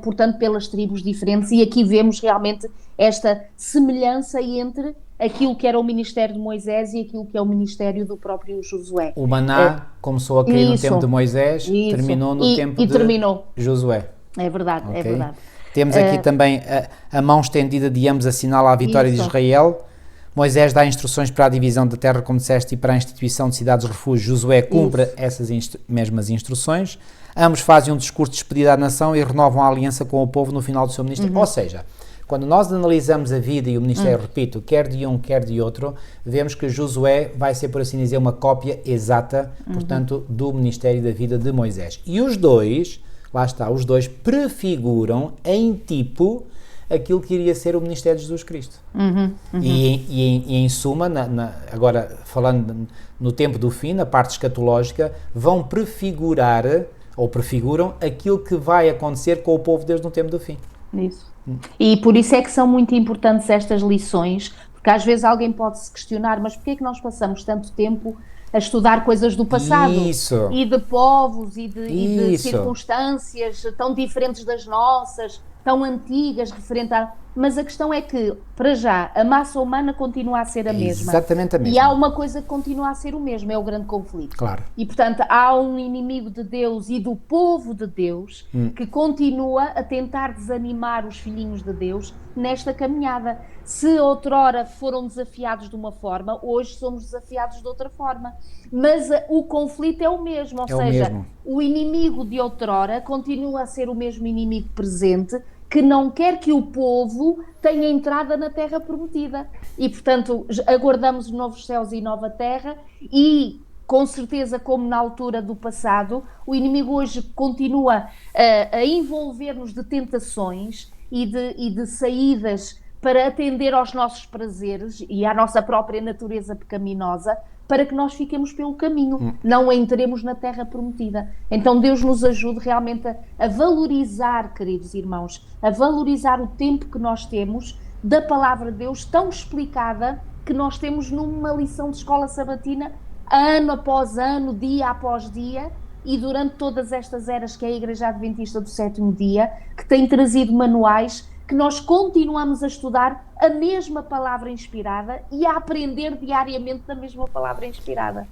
portanto pelas tribos diferentes, e aqui vemos realmente esta semelhança entre aquilo que era o ministério de Moisés e aquilo que é o ministério do próprio Josué. O maná começou a cair no tempo de Moisés, terminou no tempo de Josué. É verdade, é verdade. Temos aqui também a mão estendida de ambos assinala a vitória de Israel. Moisés dá instruções para a divisão da terra, como disseste, e para a instituição de cidades-refúgio. Josué cumpre essas mesmas instruções. Ambos fazem um discurso de despedida à nação e renovam a aliança com o povo no final do seu ministério. Ou seja, quando nós analisamos a vida e o ministério, repito, quer de um, quer de outro, vemos que Josué vai ser, por assim dizer, uma cópia exata, portanto, do ministério da vida de Moisés. E os dois lá está, os dois prefiguram em tipo aquilo que iria ser o ministério de Jesus Cristo. E em suma, agora falando no tempo do fim, na parte escatológica, vão prefigurar, ou prefiguram, aquilo que vai acontecer com o povo de Deus no tempo do fim. Isso. E por isso é que são muito importantes estas lições, porque às vezes alguém pode se questionar, mas porquê é que nós passamos tanto tempo a estudar coisas do passado? Isso. E de povos e de circunstâncias tão diferentes das nossas, tão antigas, referente a... Mas a questão é que, para já, a massa humana continua a ser a mesma. Exatamente a mesma. E há uma coisa que continua a ser o mesmo, é o grande conflito. Claro. E, portanto, há um inimigo de Deus e do povo de Deus que continua a tentar desanimar os filhinhos de Deus nesta caminhada. Se outrora foram desafiados de uma forma, hoje somos desafiados de outra forma. Mas o conflito é o mesmo, ou seja, o inimigo de outrora continua a ser o mesmo inimigo presente, que não quer que o povo tenha entrada na terra prometida. E, portanto, aguardamos novos céus e nova terra e, com certeza, como na altura do passado, o inimigo hoje continua a envolver-nos de tentações e de saídas para atender aos nossos prazeres e à nossa própria natureza pecaminosa, para que nós fiquemos pelo caminho, não entremos na terra prometida. Então Deus nos ajude realmente a valorizar, queridos irmãos, a valorizar o tempo que nós temos da palavra de Deus tão explicada que nós temos numa lição de escola sabatina, ano após ano, dia após dia, e durante todas estas eras que é a Igreja Adventista do Sétimo Dia, que tem trazido manuais que nós continuamos a estudar a mesma palavra inspirada e a aprender diariamente da mesma palavra inspirada.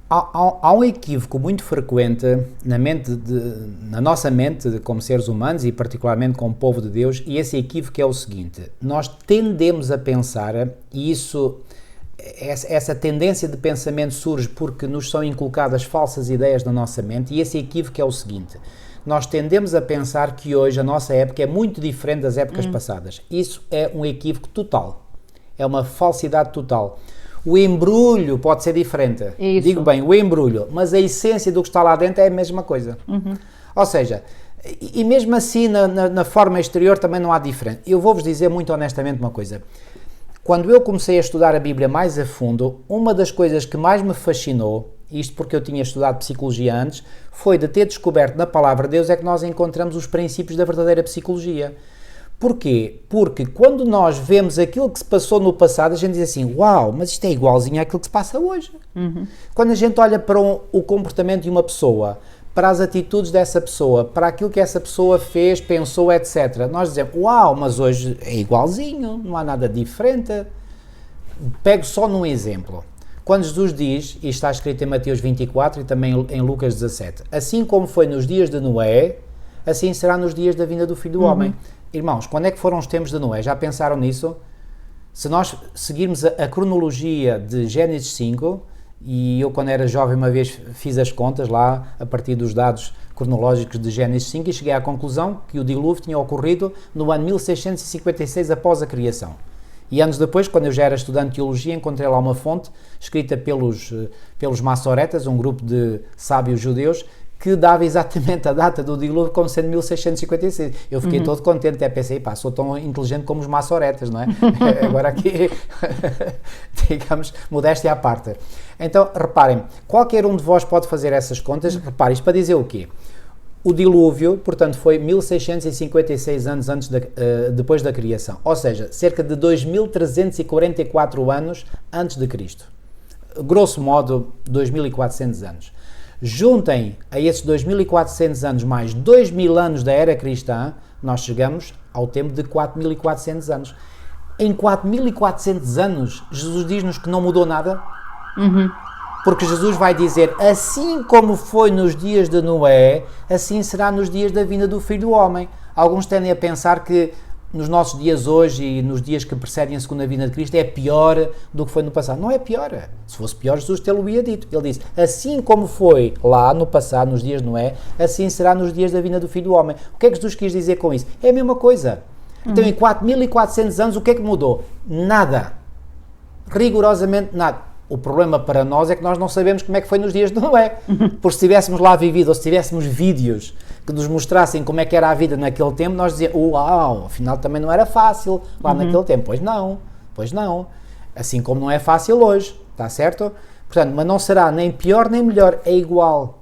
Há um equívoco muito frequente na nossa mente como seres humanos e particularmente como povo de Deus, e esse equívoco é o seguinte: nós tendemos a pensar, e essa tendência de pensamento surge porque nos são inculcadas falsas ideias na nossa mente, e esse equívoco é o seguinte: nós tendemos a pensar que hoje a nossa época é muito diferente das épocas passadas. Isso é um equívoco total. É uma falsidade total. O embrulho pode ser diferente. Isso. Digo bem, o embrulho, mas a essência do que está lá dentro é a mesma coisa. Ou seja, e mesmo assim na forma exterior também não há diferença. Eu vou-vos dizer muito honestamente uma coisa. Quando eu comecei a estudar a Bíblia mais a fundo, uma das coisas que mais me fascinou, isto porque eu tinha estudado psicologia antes, foi de ter descoberto na Palavra de Deus é que nós encontramos os princípios da verdadeira psicologia. Porquê? Porque quando nós vemos aquilo que se passou no passado, a gente diz assim, uau, mas isto é igualzinho àquilo que se passa hoje. Quando a gente olha para o comportamento de uma pessoa, para as atitudes dessa pessoa, para aquilo que essa pessoa fez, pensou, etc., nós dizemos, uau, mas hoje é igualzinho, não há nada diferente. Pego só num exemplo. Quando Jesus diz, e está escrito em Mateus 24 e também em Lucas 17, assim como foi nos dias de Noé, assim será nos dias da vinda do Filho do Homem. Irmãos, quando é que foram os tempos de Noé? Já pensaram nisso? Se nós seguirmos a cronologia de Gênesis 5, e eu quando era jovem uma vez fiz as contas lá, a partir dos dados cronológicos de Gênesis 5, e cheguei à conclusão que o dilúvio tinha ocorrido no ano 1656 após a criação. E anos depois, quando eu já era estudante de teologia, encontrei lá uma fonte escrita pelos maçoretas, um grupo de sábios judeus, que dava exatamente a data do dilúvio como sendo 1656. Eu fiquei todo contente, até pensei, pá, sou tão inteligente como os maçoretas, não é? Agora aqui, digamos, modéstia à parte. Então, reparem, qualquer um de vós pode fazer essas contas. Reparem, isto para dizer o quê? O dilúvio, portanto, foi 1656 anos depois da criação, ou seja, cerca de 2344 anos antes de Cristo. Grosso modo, 2400 anos. Juntem a esses 2400 anos mais 2000 anos da era cristã, nós chegamos ao tempo de 4400 anos. Em 4400 anos, Jesus diz-nos que não mudou nada, porque Jesus vai dizer, assim como foi nos dias de Noé, assim será nos dias da vinda do Filho do Homem. Alguns tendem a pensar que nos nossos dias hoje e nos dias que precedem a segunda vinda de Cristo é pior do que foi no passado. Não é pior. Se fosse pior, Jesus tê-lo-ia dito. Ele disse, assim como foi lá no passado, nos dias de Noé, assim será nos dias da vinda do Filho do Homem. O que é que Jesus quis dizer com isso? É a mesma coisa. Então, em 4400 anos, o que é que mudou? Nada. Rigorosamente nada. O problema para nós é que nós não sabemos como é que foi nos dias de Noé. Porque se tivéssemos lá vivido, ou se tivéssemos vídeos que nos mostrassem como é que era a vida naquele tempo, nós dizíamos, uau, afinal também não era fácil lá naquele tempo. Pois não. Assim como não é fácil hoje, está certo? Portanto, mas não será nem pior nem melhor, é igual.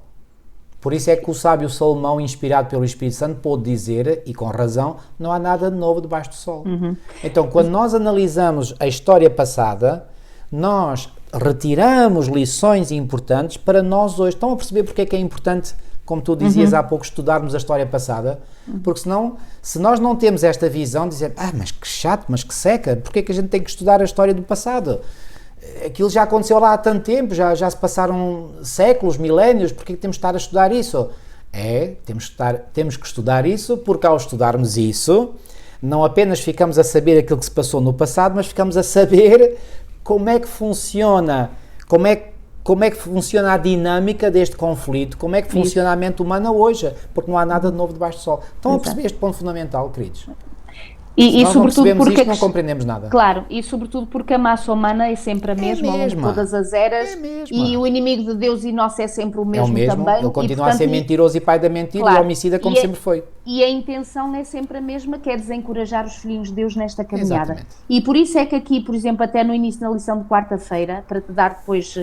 Por isso é que o sábio Salomão, inspirado pelo Espírito Santo, pôde dizer, e com razão, não há nada de novo debaixo do sol. Então, quando nós analisamos a história passada, nós retiramos lições importantes para nós hoje. Estão a perceber porque é que é importante, como tu dizias há pouco, estudarmos a história passada? Porque senão, se nós não temos esta visão de dizer, mas que chato, mas que seca, porque é que a gente tem que estudar a história do passado? Aquilo já aconteceu lá há tanto tempo, já se passaram séculos, milénios, porque é que temos de estar a estudar isso? Temos que estudar isso, porque ao estudarmos isso, não apenas ficamos a saber aquilo que se passou no passado, mas ficamos a saber como é que funciona, como é que funciona a dinâmica deste conflito, como é que funciona a mente humana hoje, porque não há nada de novo debaixo do sol. Estão a perceber este ponto fundamental, queridos? E nós sobretudo não porque isto, não compreendemos nada. Claro, e sobretudo porque a massa humana é sempre a mesma, ao longo de todas as eras, e o inimigo de Deus e nosso é sempre o mesmo, também. Ele continua a ser mentiroso e pai da mentira, e homicida como sempre foi. E a intenção é sempre a mesma, que é desencorajar os filhinhos de Deus nesta caminhada. Exatamente. E por isso é que aqui, por exemplo, até no início da lição de quarta-feira, para te dar depois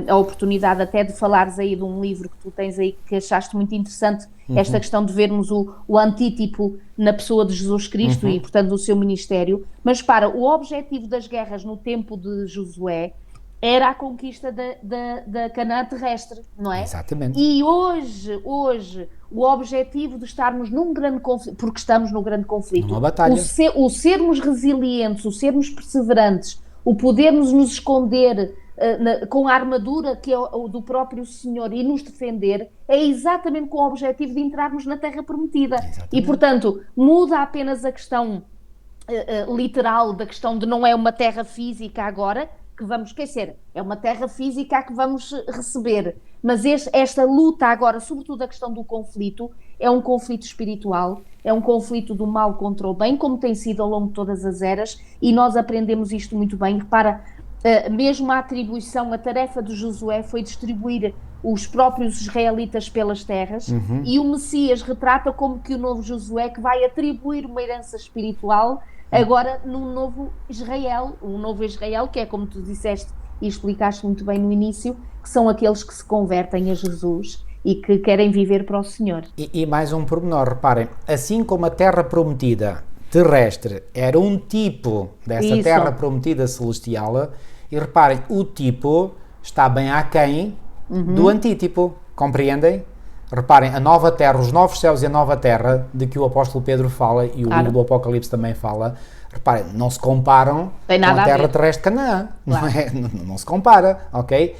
a oportunidade até de falares aí de um livro que tu tens aí que achaste muito interessante, esta questão de vermos o antítipo na pessoa de Jesus Cristo e, portanto, do seu ministério. Mas o objetivo das guerras no tempo de Josué era a conquista da Canaã terrestre, não é? Exatamente. E hoje, o objetivo de estarmos num grande conflito, porque estamos num grande conflito, numa batalha. O sermos resilientes, o sermos perseverantes, o podermos nos esconder com a armadura que é o do próprio Senhor e nos defender, é exatamente com o objetivo de entrarmos na Terra Prometida. Exatamente. E, portanto, muda apenas a questão literal da questão de não é uma terra física agora, que vamos esquecer, é uma terra física a que vamos receber. Mas esta luta agora, sobretudo a questão do conflito, é um conflito espiritual, é um conflito do mal contra o bem, como tem sido ao longo de todas as eras, e nós aprendemos isto muito bem. Repara, mesmo a atribuição, a tarefa de Josué foi distribuir os próprios israelitas pelas terras, e o Messias retrata como que o novo Josué que vai atribuir uma herança espiritual agora num novo Israel, um novo Israel que é como tu disseste e explicaste muito bem no início, que são aqueles que se convertem a Jesus e que querem viver para o Senhor. E mais um pormenor, reparem, assim como a terra prometida terrestre era um tipo dessa terra prometida celestial, e reparem, o tipo está bem aquém do antítipo, compreendem? Reparem, a nova terra, os novos céus e a nova terra, de que o apóstolo Pedro fala, e o livro do Apocalipse também fala, reparem, não se comparam com a terra terrestre de Canaã, não se compara, ok?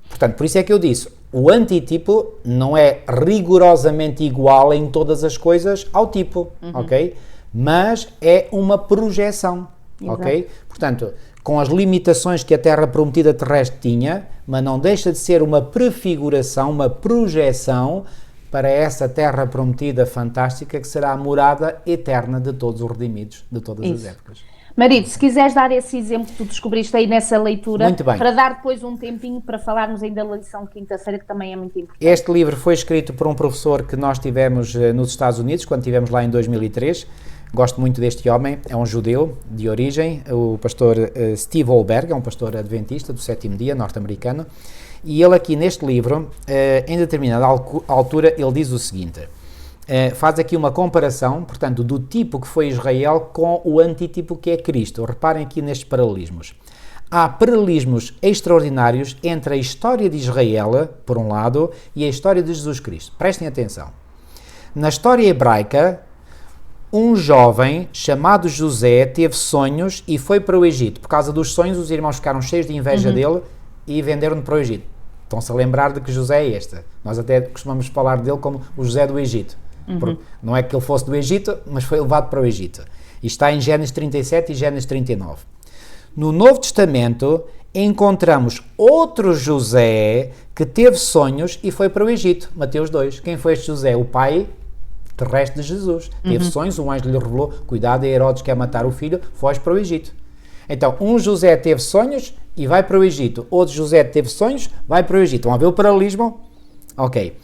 Portanto, por isso é que eu disse, o antítipo não é rigorosamente igual em todas as coisas ao tipo, ok? Mas é uma projeção, ok? Portanto, com as limitações que a terra prometida terrestre tinha, mas não deixa de ser uma prefiguração, uma projeção para essa terra prometida fantástica que será a morada eterna de todos os redimidos de todas as épocas. Marido, se quiseres dar esse exemplo que tu descobriste aí nessa leitura, para dar depois um tempinho para falarmos ainda da lição de quinta-feira, que também é muito importante. Este livro foi escrito por um professor que nós tivemos nos Estados Unidos, quando estivemos lá em 2003. Gosto muito deste homem, é um judeu de origem, o pastor Steve Holberg, é um pastor adventista do sétimo dia, norte-americano, e ele aqui neste livro, em determinada altura, ele diz o seguinte, faz aqui uma comparação, portanto, do tipo que foi Israel com o antítipo que é Cristo. Reparem aqui nestes paralelismos. Há paralelismos extraordinários entre a história de Israel, por um lado, e a história de Jesus Cristo. Prestem atenção. Na história hebraica, um jovem chamado José teve sonhos e foi para o Egito. Por causa dos sonhos, os irmãos ficaram cheios de inveja dele e venderam-no para o Egito. Estão-se a lembrar de que José é este. Nós até costumamos falar dele como o José do Egito. Não é que ele fosse do Egito, mas foi levado para o Egito. E está em Gênesis 37 e Gênesis 39. No Novo Testamento, encontramos outro José que teve sonhos e foi para o Egito. Mateus 2. Quem foi este José? O pai terrestre de Jesus. Teve sonhos, um anjo lhe revelou, cuidado, Herodes quer matar o filho, foge para o Egito. Então, um José teve sonhos e vai para o Egito. Outro José teve sonhos, vai para o Egito. Vão ver o paralelismo? Ok.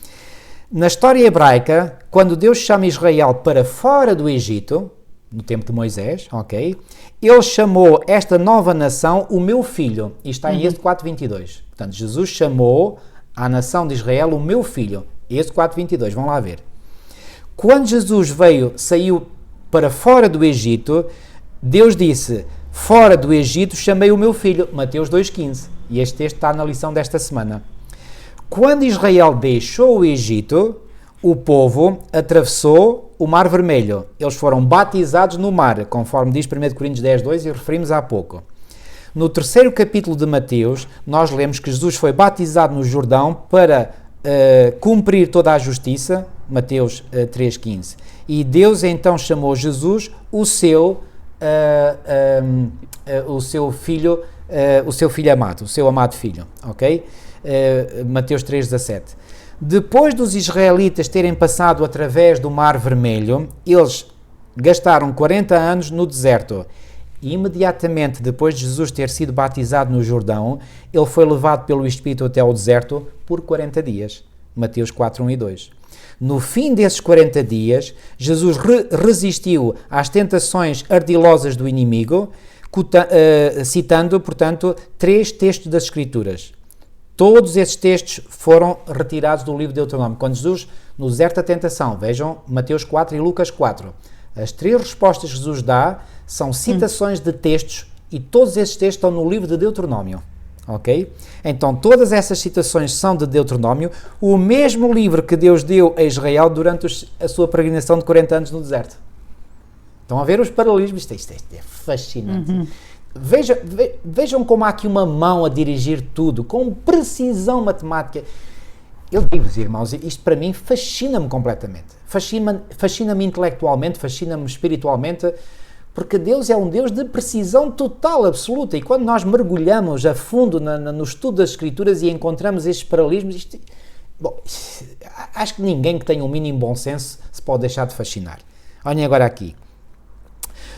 Na história hebraica, quando Deus chama Israel para fora do Egito, no tempo de Moisés, ok? Ele chamou esta nova nação o meu filho. E está em Êxodo 4:22. Portanto, Jesus chamou à nação de Israel o meu filho. Êxodo 4:22, vão lá ver. Quando Jesus saiu para fora do Egito, Deus disse, fora do Egito chamei o meu filho. Mateus 2:15. E este texto está na lição desta semana. Quando Israel deixou o Egito, o povo atravessou o Mar Vermelho. Eles foram batizados no mar, conforme diz 1 Coríntios 10:2 e referimos há pouco. No terceiro capítulo de Mateus, nós lemos que Jesus foi batizado no Jordão para cumprir toda a justiça, Mateus 3:15. E Deus então chamou Jesus o seu filho amado, o seu amado filho, ok? Mateus 3:17. Depois dos israelitas terem passado através do Mar Vermelho, eles gastaram 40 anos no deserto. E imediatamente depois de Jesus ter sido batizado no Jordão, ele foi levado pelo Espírito até ao deserto por 40 dias. Mateus 4:1-2. No fim desses 40 dias, Jesus resistiu às tentações ardilosas do inimigo, citando, portanto, 3 textos das Escrituras. Todos esses textos foram retirados do livro de Deuteronômio. Quando Jesus, no deserto da tentação, vejam Mateus 4 e Lucas 4, as 3 respostas que Jesus dá são citações de textos e todos esses textos estão no livro de Deuteronômio. Ok? Então, todas essas citações são de Deuteronômio, o mesmo livro que Deus deu a Israel durante a sua peregrinação de 40 anos no deserto. Estão a ver os paralelismos? Isto é fascinante. Vejam como há aqui uma mão a dirigir tudo, com precisão matemática. Eu digo-vos, irmãos, isto para mim fascina-me completamente. Fascina-me intelectualmente, fascina-me espiritualmente, porque Deus é um Deus de precisão total, absoluta. E quando nós mergulhamos a fundo no estudo das Escrituras e encontramos estes paralelismos, acho que ninguém que tenha um mínimo bom senso se pode deixar de fascinar. Olhem agora aqui.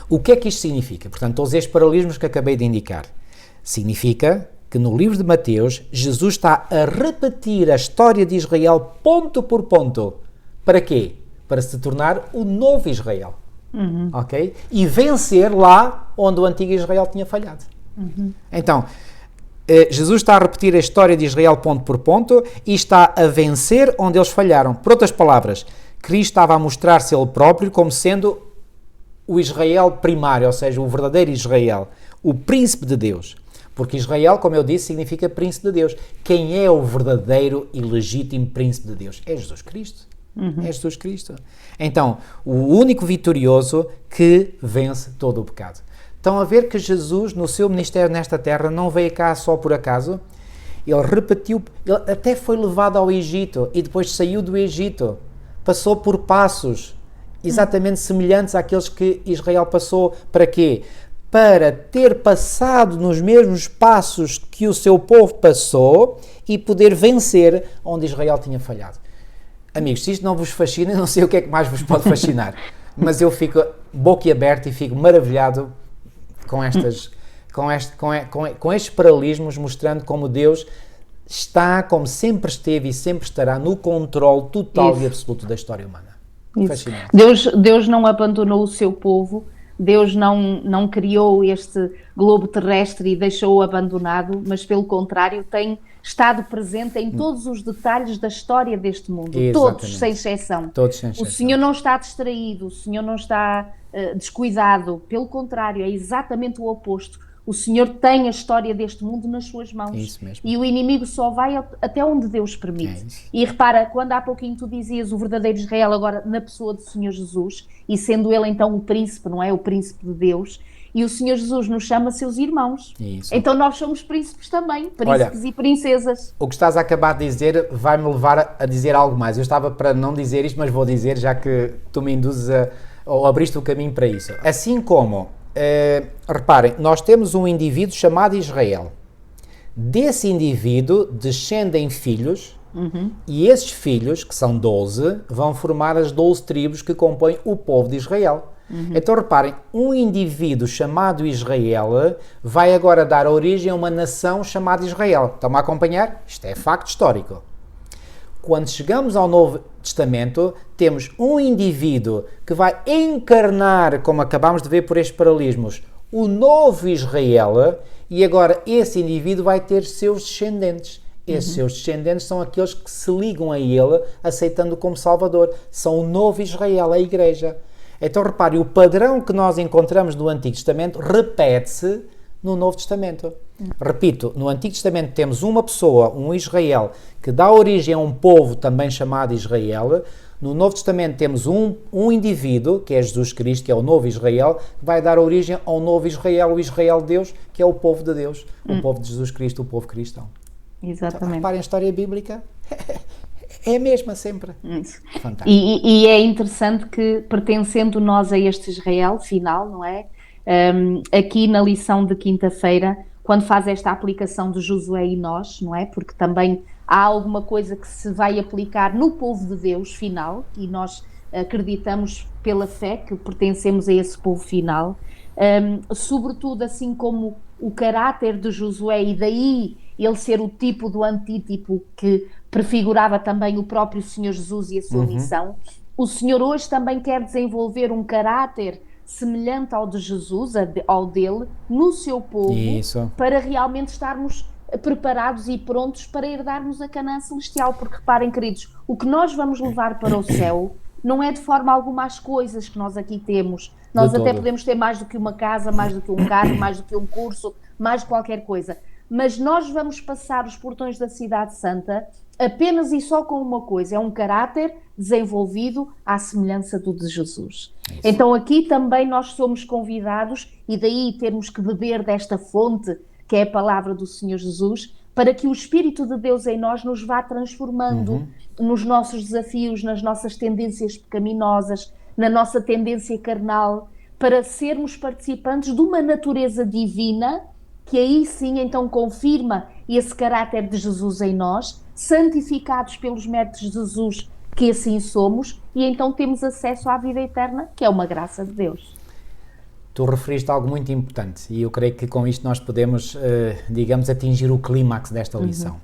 O que é que isto significa? Portanto, todos estes paralelismos que acabei de indicar. Significa que no livro de Mateus, Jesus está a repetir a história de Israel ponto por ponto. Para quê? Para se tornar o novo Israel. Ok? E vencer lá onde o antigo Israel tinha falhado. Então, Jesus está a repetir a história de Israel ponto por ponto e está a vencer onde eles falharam. Por outras palavras, Cristo estava a mostrar-se Ele próprio como sendo o Israel primário, ou seja, o verdadeiro Israel, o príncipe de Deus. Porque Israel, como eu disse, significa príncipe de Deus. Quem é o verdadeiro e legítimo príncipe de Deus? É Jesus Cristo. É Jesus Cristo. Então, o único vitorioso que vence todo o pecado. Estão a ver que Jesus, no seu ministério nesta terra, não veio cá só por acaso. Ele repetiu, ele até foi levado ao Egito e depois saiu do Egito. Passou por passos exatamente semelhantes àqueles que Israel passou. Para quê? Para ter passado nos mesmos passos que o seu povo passou e poder vencer onde Israel tinha falhado. Amigos, se isto não vos fascina, não sei o que é que mais vos pode fascinar, mas eu fico boquiaberto e fico maravilhado com estes paralelismos, mostrando como Deus está, como sempre esteve e sempre estará, no controle total e absoluto da história humana. Fascinante. Deus não abandonou o seu povo, Deus não criou este globo terrestre e deixou-o abandonado, mas pelo contrário tem estado presente em todos os detalhes da história deste mundo. Exatamente. Todos sem exceção. O Senhor não está distraído, o Senhor não está descuidado, pelo contrário, é exatamente o oposto. O Senhor tem a história deste mundo nas suas mãos. Isso mesmo. E o inimigo só vai até onde Deus permite. E repara, quando há pouquinho tu dizias o verdadeiro Israel, agora na pessoa do Senhor Jesus, e sendo ele então o príncipe, não é? O príncipe de Deus, e o Senhor Jesus nos chama seus irmãos. Isso. Então nós somos príncipes também, príncipes e princesas. O que estás a acabar de dizer vai-me levar a dizer algo mais. Eu estava para não dizer isto, mas vou dizer, já que tu me induzes ou abriste o caminho para isso. Assim como... reparem, nós temos um indivíduo chamado Israel. Desse indivíduo descendem filhos, e esses filhos, que são 12, vão formar as 12 tribos que compõem o povo de Israel. Então reparem, um indivíduo chamado Israel vai agora dar origem a uma nação chamada Israel. Estão-me a acompanhar? Isto é facto histórico. Quando chegamos ao Novo Testamento, temos um indivíduo que vai encarnar, como acabámos de ver por estes paralelismos, o novo Israel, e agora esse indivíduo vai ter seus descendentes. Esses seus descendentes são aqueles que se ligam a ele, aceitando-o como Salvador. São o novo Israel, a Igreja. Então repare, o padrão que nós encontramos no Antigo Testamento repete-se no Novo Testamento. Repito, no Antigo Testamento temos uma pessoa, um Israel, que dá origem a um povo também chamado Israel. No Novo Testamento temos um indivíduo, que é Jesus Cristo, que é o novo Israel, que vai dar origem ao novo Israel, o Israel de Deus, que é o povo de Deus, o povo de Jesus Cristo, o povo cristão. Exatamente. Então, reparem, a história bíblica é a mesma sempre. Isso. Fantástico. E é interessante que, pertencendo nós a este Israel final, não é? Aqui na lição de quinta-feira, quando faz esta aplicação de Josué e nós, não é? Porque também há alguma coisa que se vai aplicar no povo de Deus final, e nós acreditamos pela fé que pertencemos a esse povo final, sobretudo assim como o caráter de Josué, e daí ele ser o tipo do antítipo que prefigurava também o próprio Senhor Jesus e a sua missão. O Senhor hoje também quer desenvolver um caráter semelhante ao de Jesus, ao dele, no seu povo, para realmente estarmos preparados e prontos para herdarmos a Canaã celestial, porque reparem, queridos, o que nós vamos levar para o céu não é de forma alguma as coisas que nós aqui temos. Nós até podemos ter mais do que uma casa, mais do que um carro, mais do que um curso, mais qualquer coisa, mas nós vamos passar os portões da Cidade Santa apenas e só com uma coisa, é um caráter desenvolvido à semelhança do de Jesus. Isso. Então aqui também nós somos convidados, e daí termos que beber desta fonte, que é a palavra do Senhor Jesus, para que o Espírito de Deus em nós nos vá transformando nos nossos desafios, nas nossas tendências pecaminosas, na nossa tendência carnal, para sermos participantes de uma natureza divina, que aí sim então confirma esse caráter de Jesus em nós, santificados pelos méritos de Jesus, que assim somos, e então temos acesso à vida eterna, que é uma graça de Deus. Tu referiste algo muito importante, e eu creio que com isto nós podemos, digamos, atingir o clímax desta lição.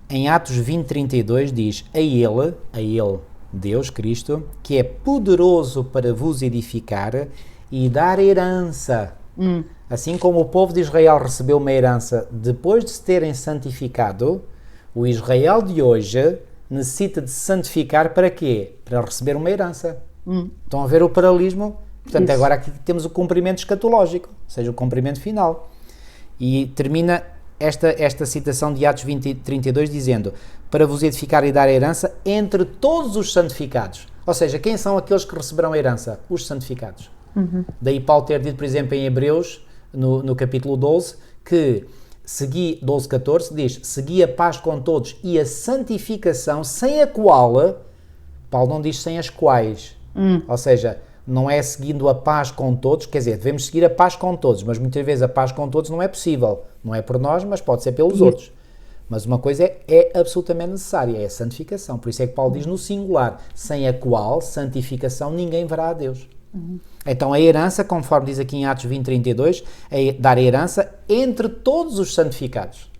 Em Atos 20:32 diz, a Ele, Deus, Cristo, que é poderoso para vos edificar e dar herança. Assim como o povo de Israel recebeu uma herança depois de se terem santificado, o Israel de hoje necessita de se santificar para quê? Para receber uma herança. Estão a ver o paralelismo? Portanto, isso. Agora aqui temos o cumprimento escatológico, ou seja, o cumprimento final. E termina esta citação de Atos 20:32 dizendo, para vos edificar e dar herança entre todos os santificados. Ou seja, quem são aqueles que receberão a herança? Os santificados. Daí Paulo ter dito, por exemplo, em Hebreus, no capítulo 12, que 12:14 diz, segui a paz com todos e a santificação, sem a qual, Paulo não diz sem as quais, ou seja, não é seguindo a paz com todos, quer dizer, devemos seguir a paz com todos, mas muitas vezes a paz com todos não é possível, não é por nós, mas pode ser pelos outros. Mas uma coisa é absolutamente necessária, é a santificação, por isso é que Paulo diz no singular, sem a qual santificação ninguém verá a Deus. Então a herança, conforme diz aqui em Atos 20:32, é dar herança entre todos os santificados.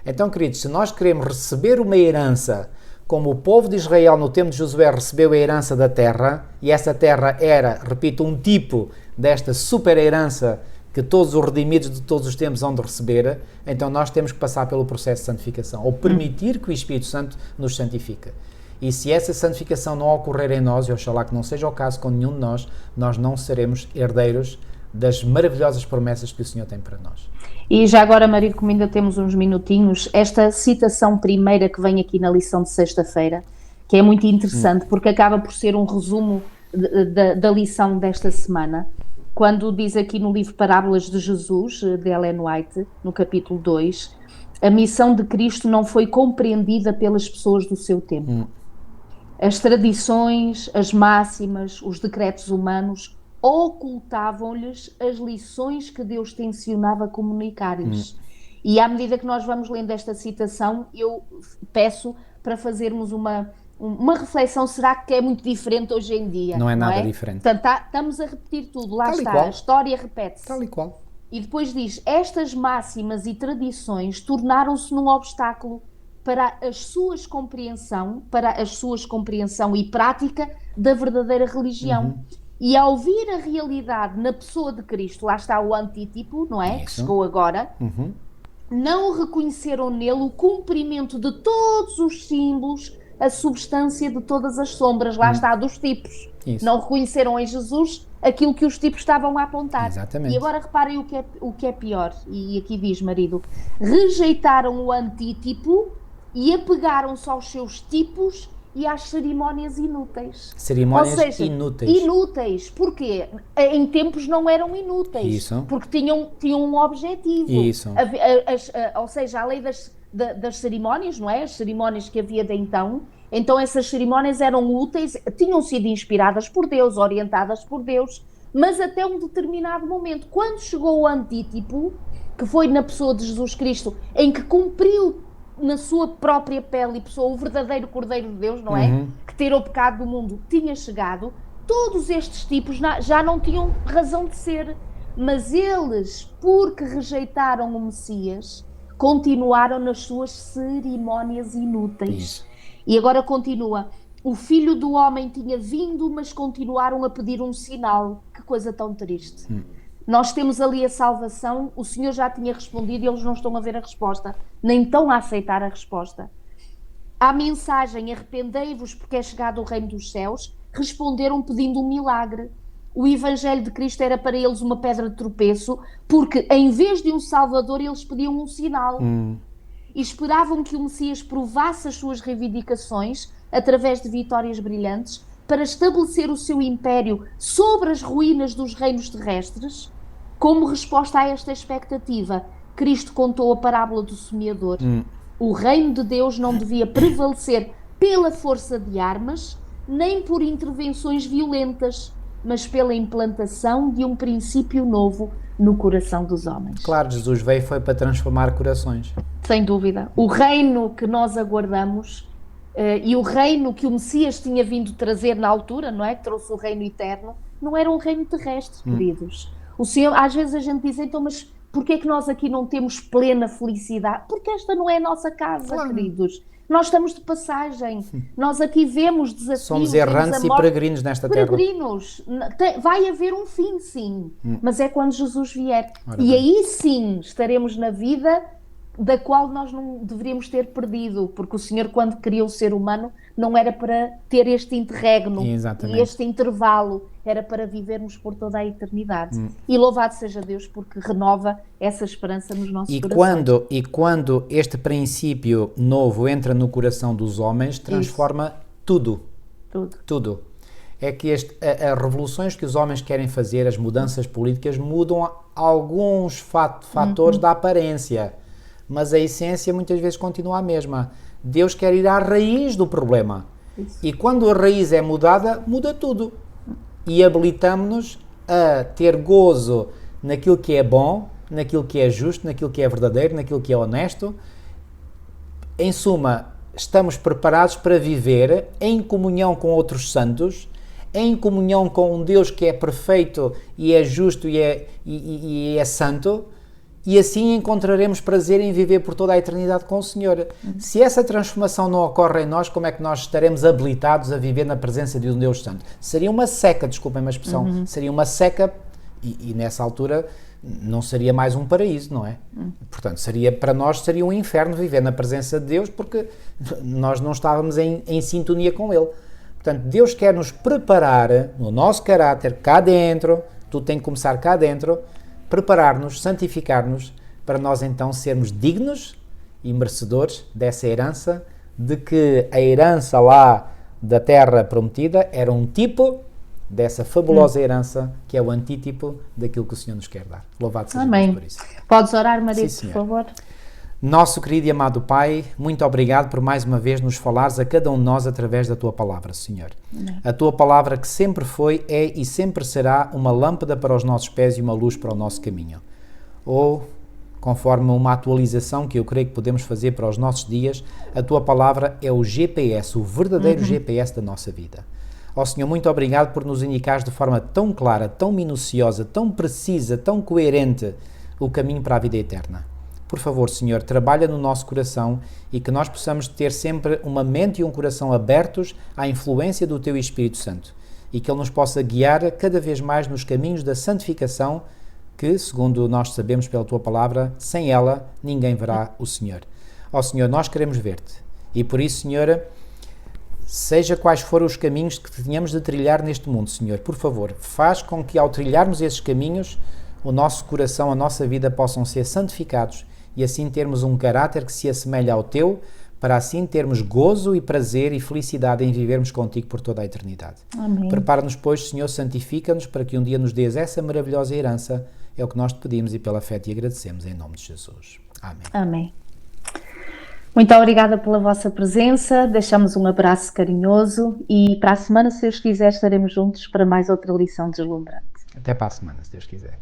Então, queridos, se nós queremos receber uma herança, como o povo de Israel no tempo de Josué recebeu a herança da terra, e essa terra era, repito, um tipo desta super herança que todos os redimidos de todos os tempos hão de receber, então nós temos que passar pelo processo de santificação, ou permitir que o Espírito Santo nos santifique. E se essa santificação não ocorrer em nós, e oxalá que não seja o caso com nenhum de nós não seremos herdeiros das maravilhosas promessas que o Senhor tem para nós. E já agora, Marido, como ainda temos uns minutinhos, esta citação primeira que vem aqui na lição de sexta-feira, que é muito interessante, porque acaba por ser um resumo da lição desta semana, quando diz aqui no livro Parábolas de Jesus, de Ellen White, no capítulo 2, a missão de Cristo não foi compreendida pelas pessoas do seu tempo. As tradições, as máximas, os decretos humanos ocultavam-lhes as lições que Deus tencionava comunicar-lhes. E à medida que nós vamos lendo esta citação, eu peço para fazermos uma reflexão, será que é muito diferente hoje em dia? Não é nada diferente. Portanto, estamos a repetir tudo, lá Tal está, qual. A história repete-se. Tal e qual. E depois diz, estas máximas e tradições tornaram-se num obstáculo para as suas compreensão e prática da verdadeira religião. E ao vir a realidade na pessoa de Cristo, lá está o antítipo, não é? Que chegou agora, não reconheceram nele o cumprimento de todos os símbolos, a substância de todas as sombras, lá está, dos tipos. Isso. Não reconheceram em Jesus aquilo que os tipos estavam a apontar. Exatamente. E agora reparem o que é pior, e aqui diz, marido, rejeitaram o antítipo e apegaram-se aos seus tipos e às cerimónias inúteis. Cerimónias Ou seja, inúteis. Inúteis. Porquê? Em tempos não eram inúteis. Isso. Porque tinham um objetivo. Isso. Ou seja, a lei das cerimónias, não é? As cerimónias que havia de então essas cerimónias eram úteis, tinham sido inspiradas por Deus, orientadas por Deus, mas até um determinado momento. Quando chegou o antítipo, que foi na pessoa de Jesus Cristo, em que cumpriu na sua própria pele e pessoa o verdadeiro Cordeiro de Deus, não é? Que tirou o pecado do mundo, tinha chegado, todos estes tipos já não tinham razão de ser, mas eles, porque rejeitaram o Messias, continuaram nas suas cerimónias inúteis. Isso. E agora continua, o Filho do Homem tinha vindo, mas continuaram a pedir um sinal. Que coisa tão triste. Nós temos ali a salvação, o Senhor já tinha respondido e eles não estão a ver a resposta, nem estão a aceitar a resposta. À mensagem, arrependei-vos porque é chegado o reino dos céus, responderam pedindo um milagre. O Evangelho de Cristo era para eles uma pedra de tropeço, porque em vez de um Salvador eles pediam um sinal. E esperavam que o Messias provasse as suas reivindicações através de vitórias brilhantes para estabelecer o seu império sobre as ruínas dos reinos terrestres. Como resposta a esta expectativa, Cristo contou a parábola do semeador. O reino de Deus não devia prevalecer pela força de armas, nem por intervenções violentas, mas pela implantação de um princípio novo no coração dos homens. Claro, Jesus veio foi para transformar corações. Sem dúvida. O reino que nós aguardamos e o reino que o Messias tinha vindo trazer na altura, não é? Que trouxe o reino eterno, não era um reino terrestre, queridos. O Senhor, às vezes a gente diz, então, mas porquê é que nós aqui não temos plena felicidade? Porque esta não é a nossa casa, queridos. Nós estamos de passagem. Nós aqui vemos desafios. Somos errantes e peregrinos nesta terra. Peregrinos. Vai haver um fim, sim. Mas é quando Jesus vier. E aí sim estaremos na vida da qual nós não deveríamos ter perdido. Porque o Senhor, quando criou o ser humano, não era para ter este interregno e este intervalo. Era para vivermos por toda a eternidade. E louvado seja Deus porque renova essa esperança nos nossos corações. E quando este princípio novo entra no coração dos homens, transforma tudo. É que as revoluções que os homens querem fazer, as mudanças políticas, mudam alguns fatores da aparência. Mas a essência muitas vezes continua a mesma. Deus quer ir à raiz do problema. E quando a raiz é mudada, muda tudo. E habilitamos-nos a ter gozo naquilo que é bom, naquilo que é justo, naquilo que é verdadeiro, naquilo que é honesto. Em suma, estamos preparados para viver em comunhão com outros santos, em comunhão com um Deus que é perfeito e é justo e é santo, e assim encontraremos prazer em viver por toda a eternidade com o Senhor. Se essa transformação não ocorre em nós, como é que nós estaremos habilitados a viver na presença de um Deus Santo? Seria uma seca, desculpem-me a expressão, seria uma seca e nessa altura não seria mais um paraíso, não é? Portanto, para nós seria um inferno viver na presença de Deus porque nós não estávamos em sintonia com Ele. Portanto, Deus quer nos preparar no nosso caráter, cá dentro, tudo tem que começar cá dentro, preparar-nos, santificar-nos, para nós então sermos dignos e merecedores dessa herança, de que a herança lá da terra prometida era um tipo dessa fabulosa herança que é o antítipo daquilo que o Senhor nos quer dar. Louvado seja Deus por isso. Podes orar, marido, por favor? Nosso querido e amado Pai, muito obrigado por mais uma vez nos falares a cada um de nós através da Tua Palavra, Senhor. A Tua Palavra que sempre foi, é e sempre será uma lâmpada para os nossos pés e uma luz para o nosso caminho. Ou, conforme uma atualização que eu creio que podemos fazer para os nossos dias, a Tua Palavra é o GPS, o verdadeiro GPS da nossa vida. Ó Senhor, muito obrigado por nos indicares de forma tão clara, tão minuciosa, tão precisa, tão coerente o caminho para a vida eterna. Por favor, Senhor, trabalha no nosso coração e que nós possamos ter sempre uma mente e um coração abertos à influência do Teu Espírito Santo e que Ele nos possa guiar cada vez mais nos caminhos da santificação que, segundo nós sabemos pela Tua Palavra, sem ela ninguém verá o Senhor. Ó Senhor, nós queremos ver-te e por isso, Senhor, seja quais forem os caminhos que tenhamos de trilhar neste mundo, Senhor, por favor, faz com que ao trilharmos esses caminhos, o nosso coração, a nossa vida possam ser santificados e assim termos um caráter que se assemelha ao Teu, para assim termos gozo e prazer e felicidade em vivermos contigo por toda a eternidade. Amém. Prepara-nos, pois, Senhor, santifica-nos para que um dia nos dês essa maravilhosa herança. É o que nós te pedimos e pela fé te agradecemos, em nome de Jesus. Amém. Amém. Muito obrigada pela vossa presença, deixamos um abraço carinhoso e para a semana, se Deus quiser, estaremos juntos para mais outra lição deslumbrante. Até para a semana, se Deus quiser.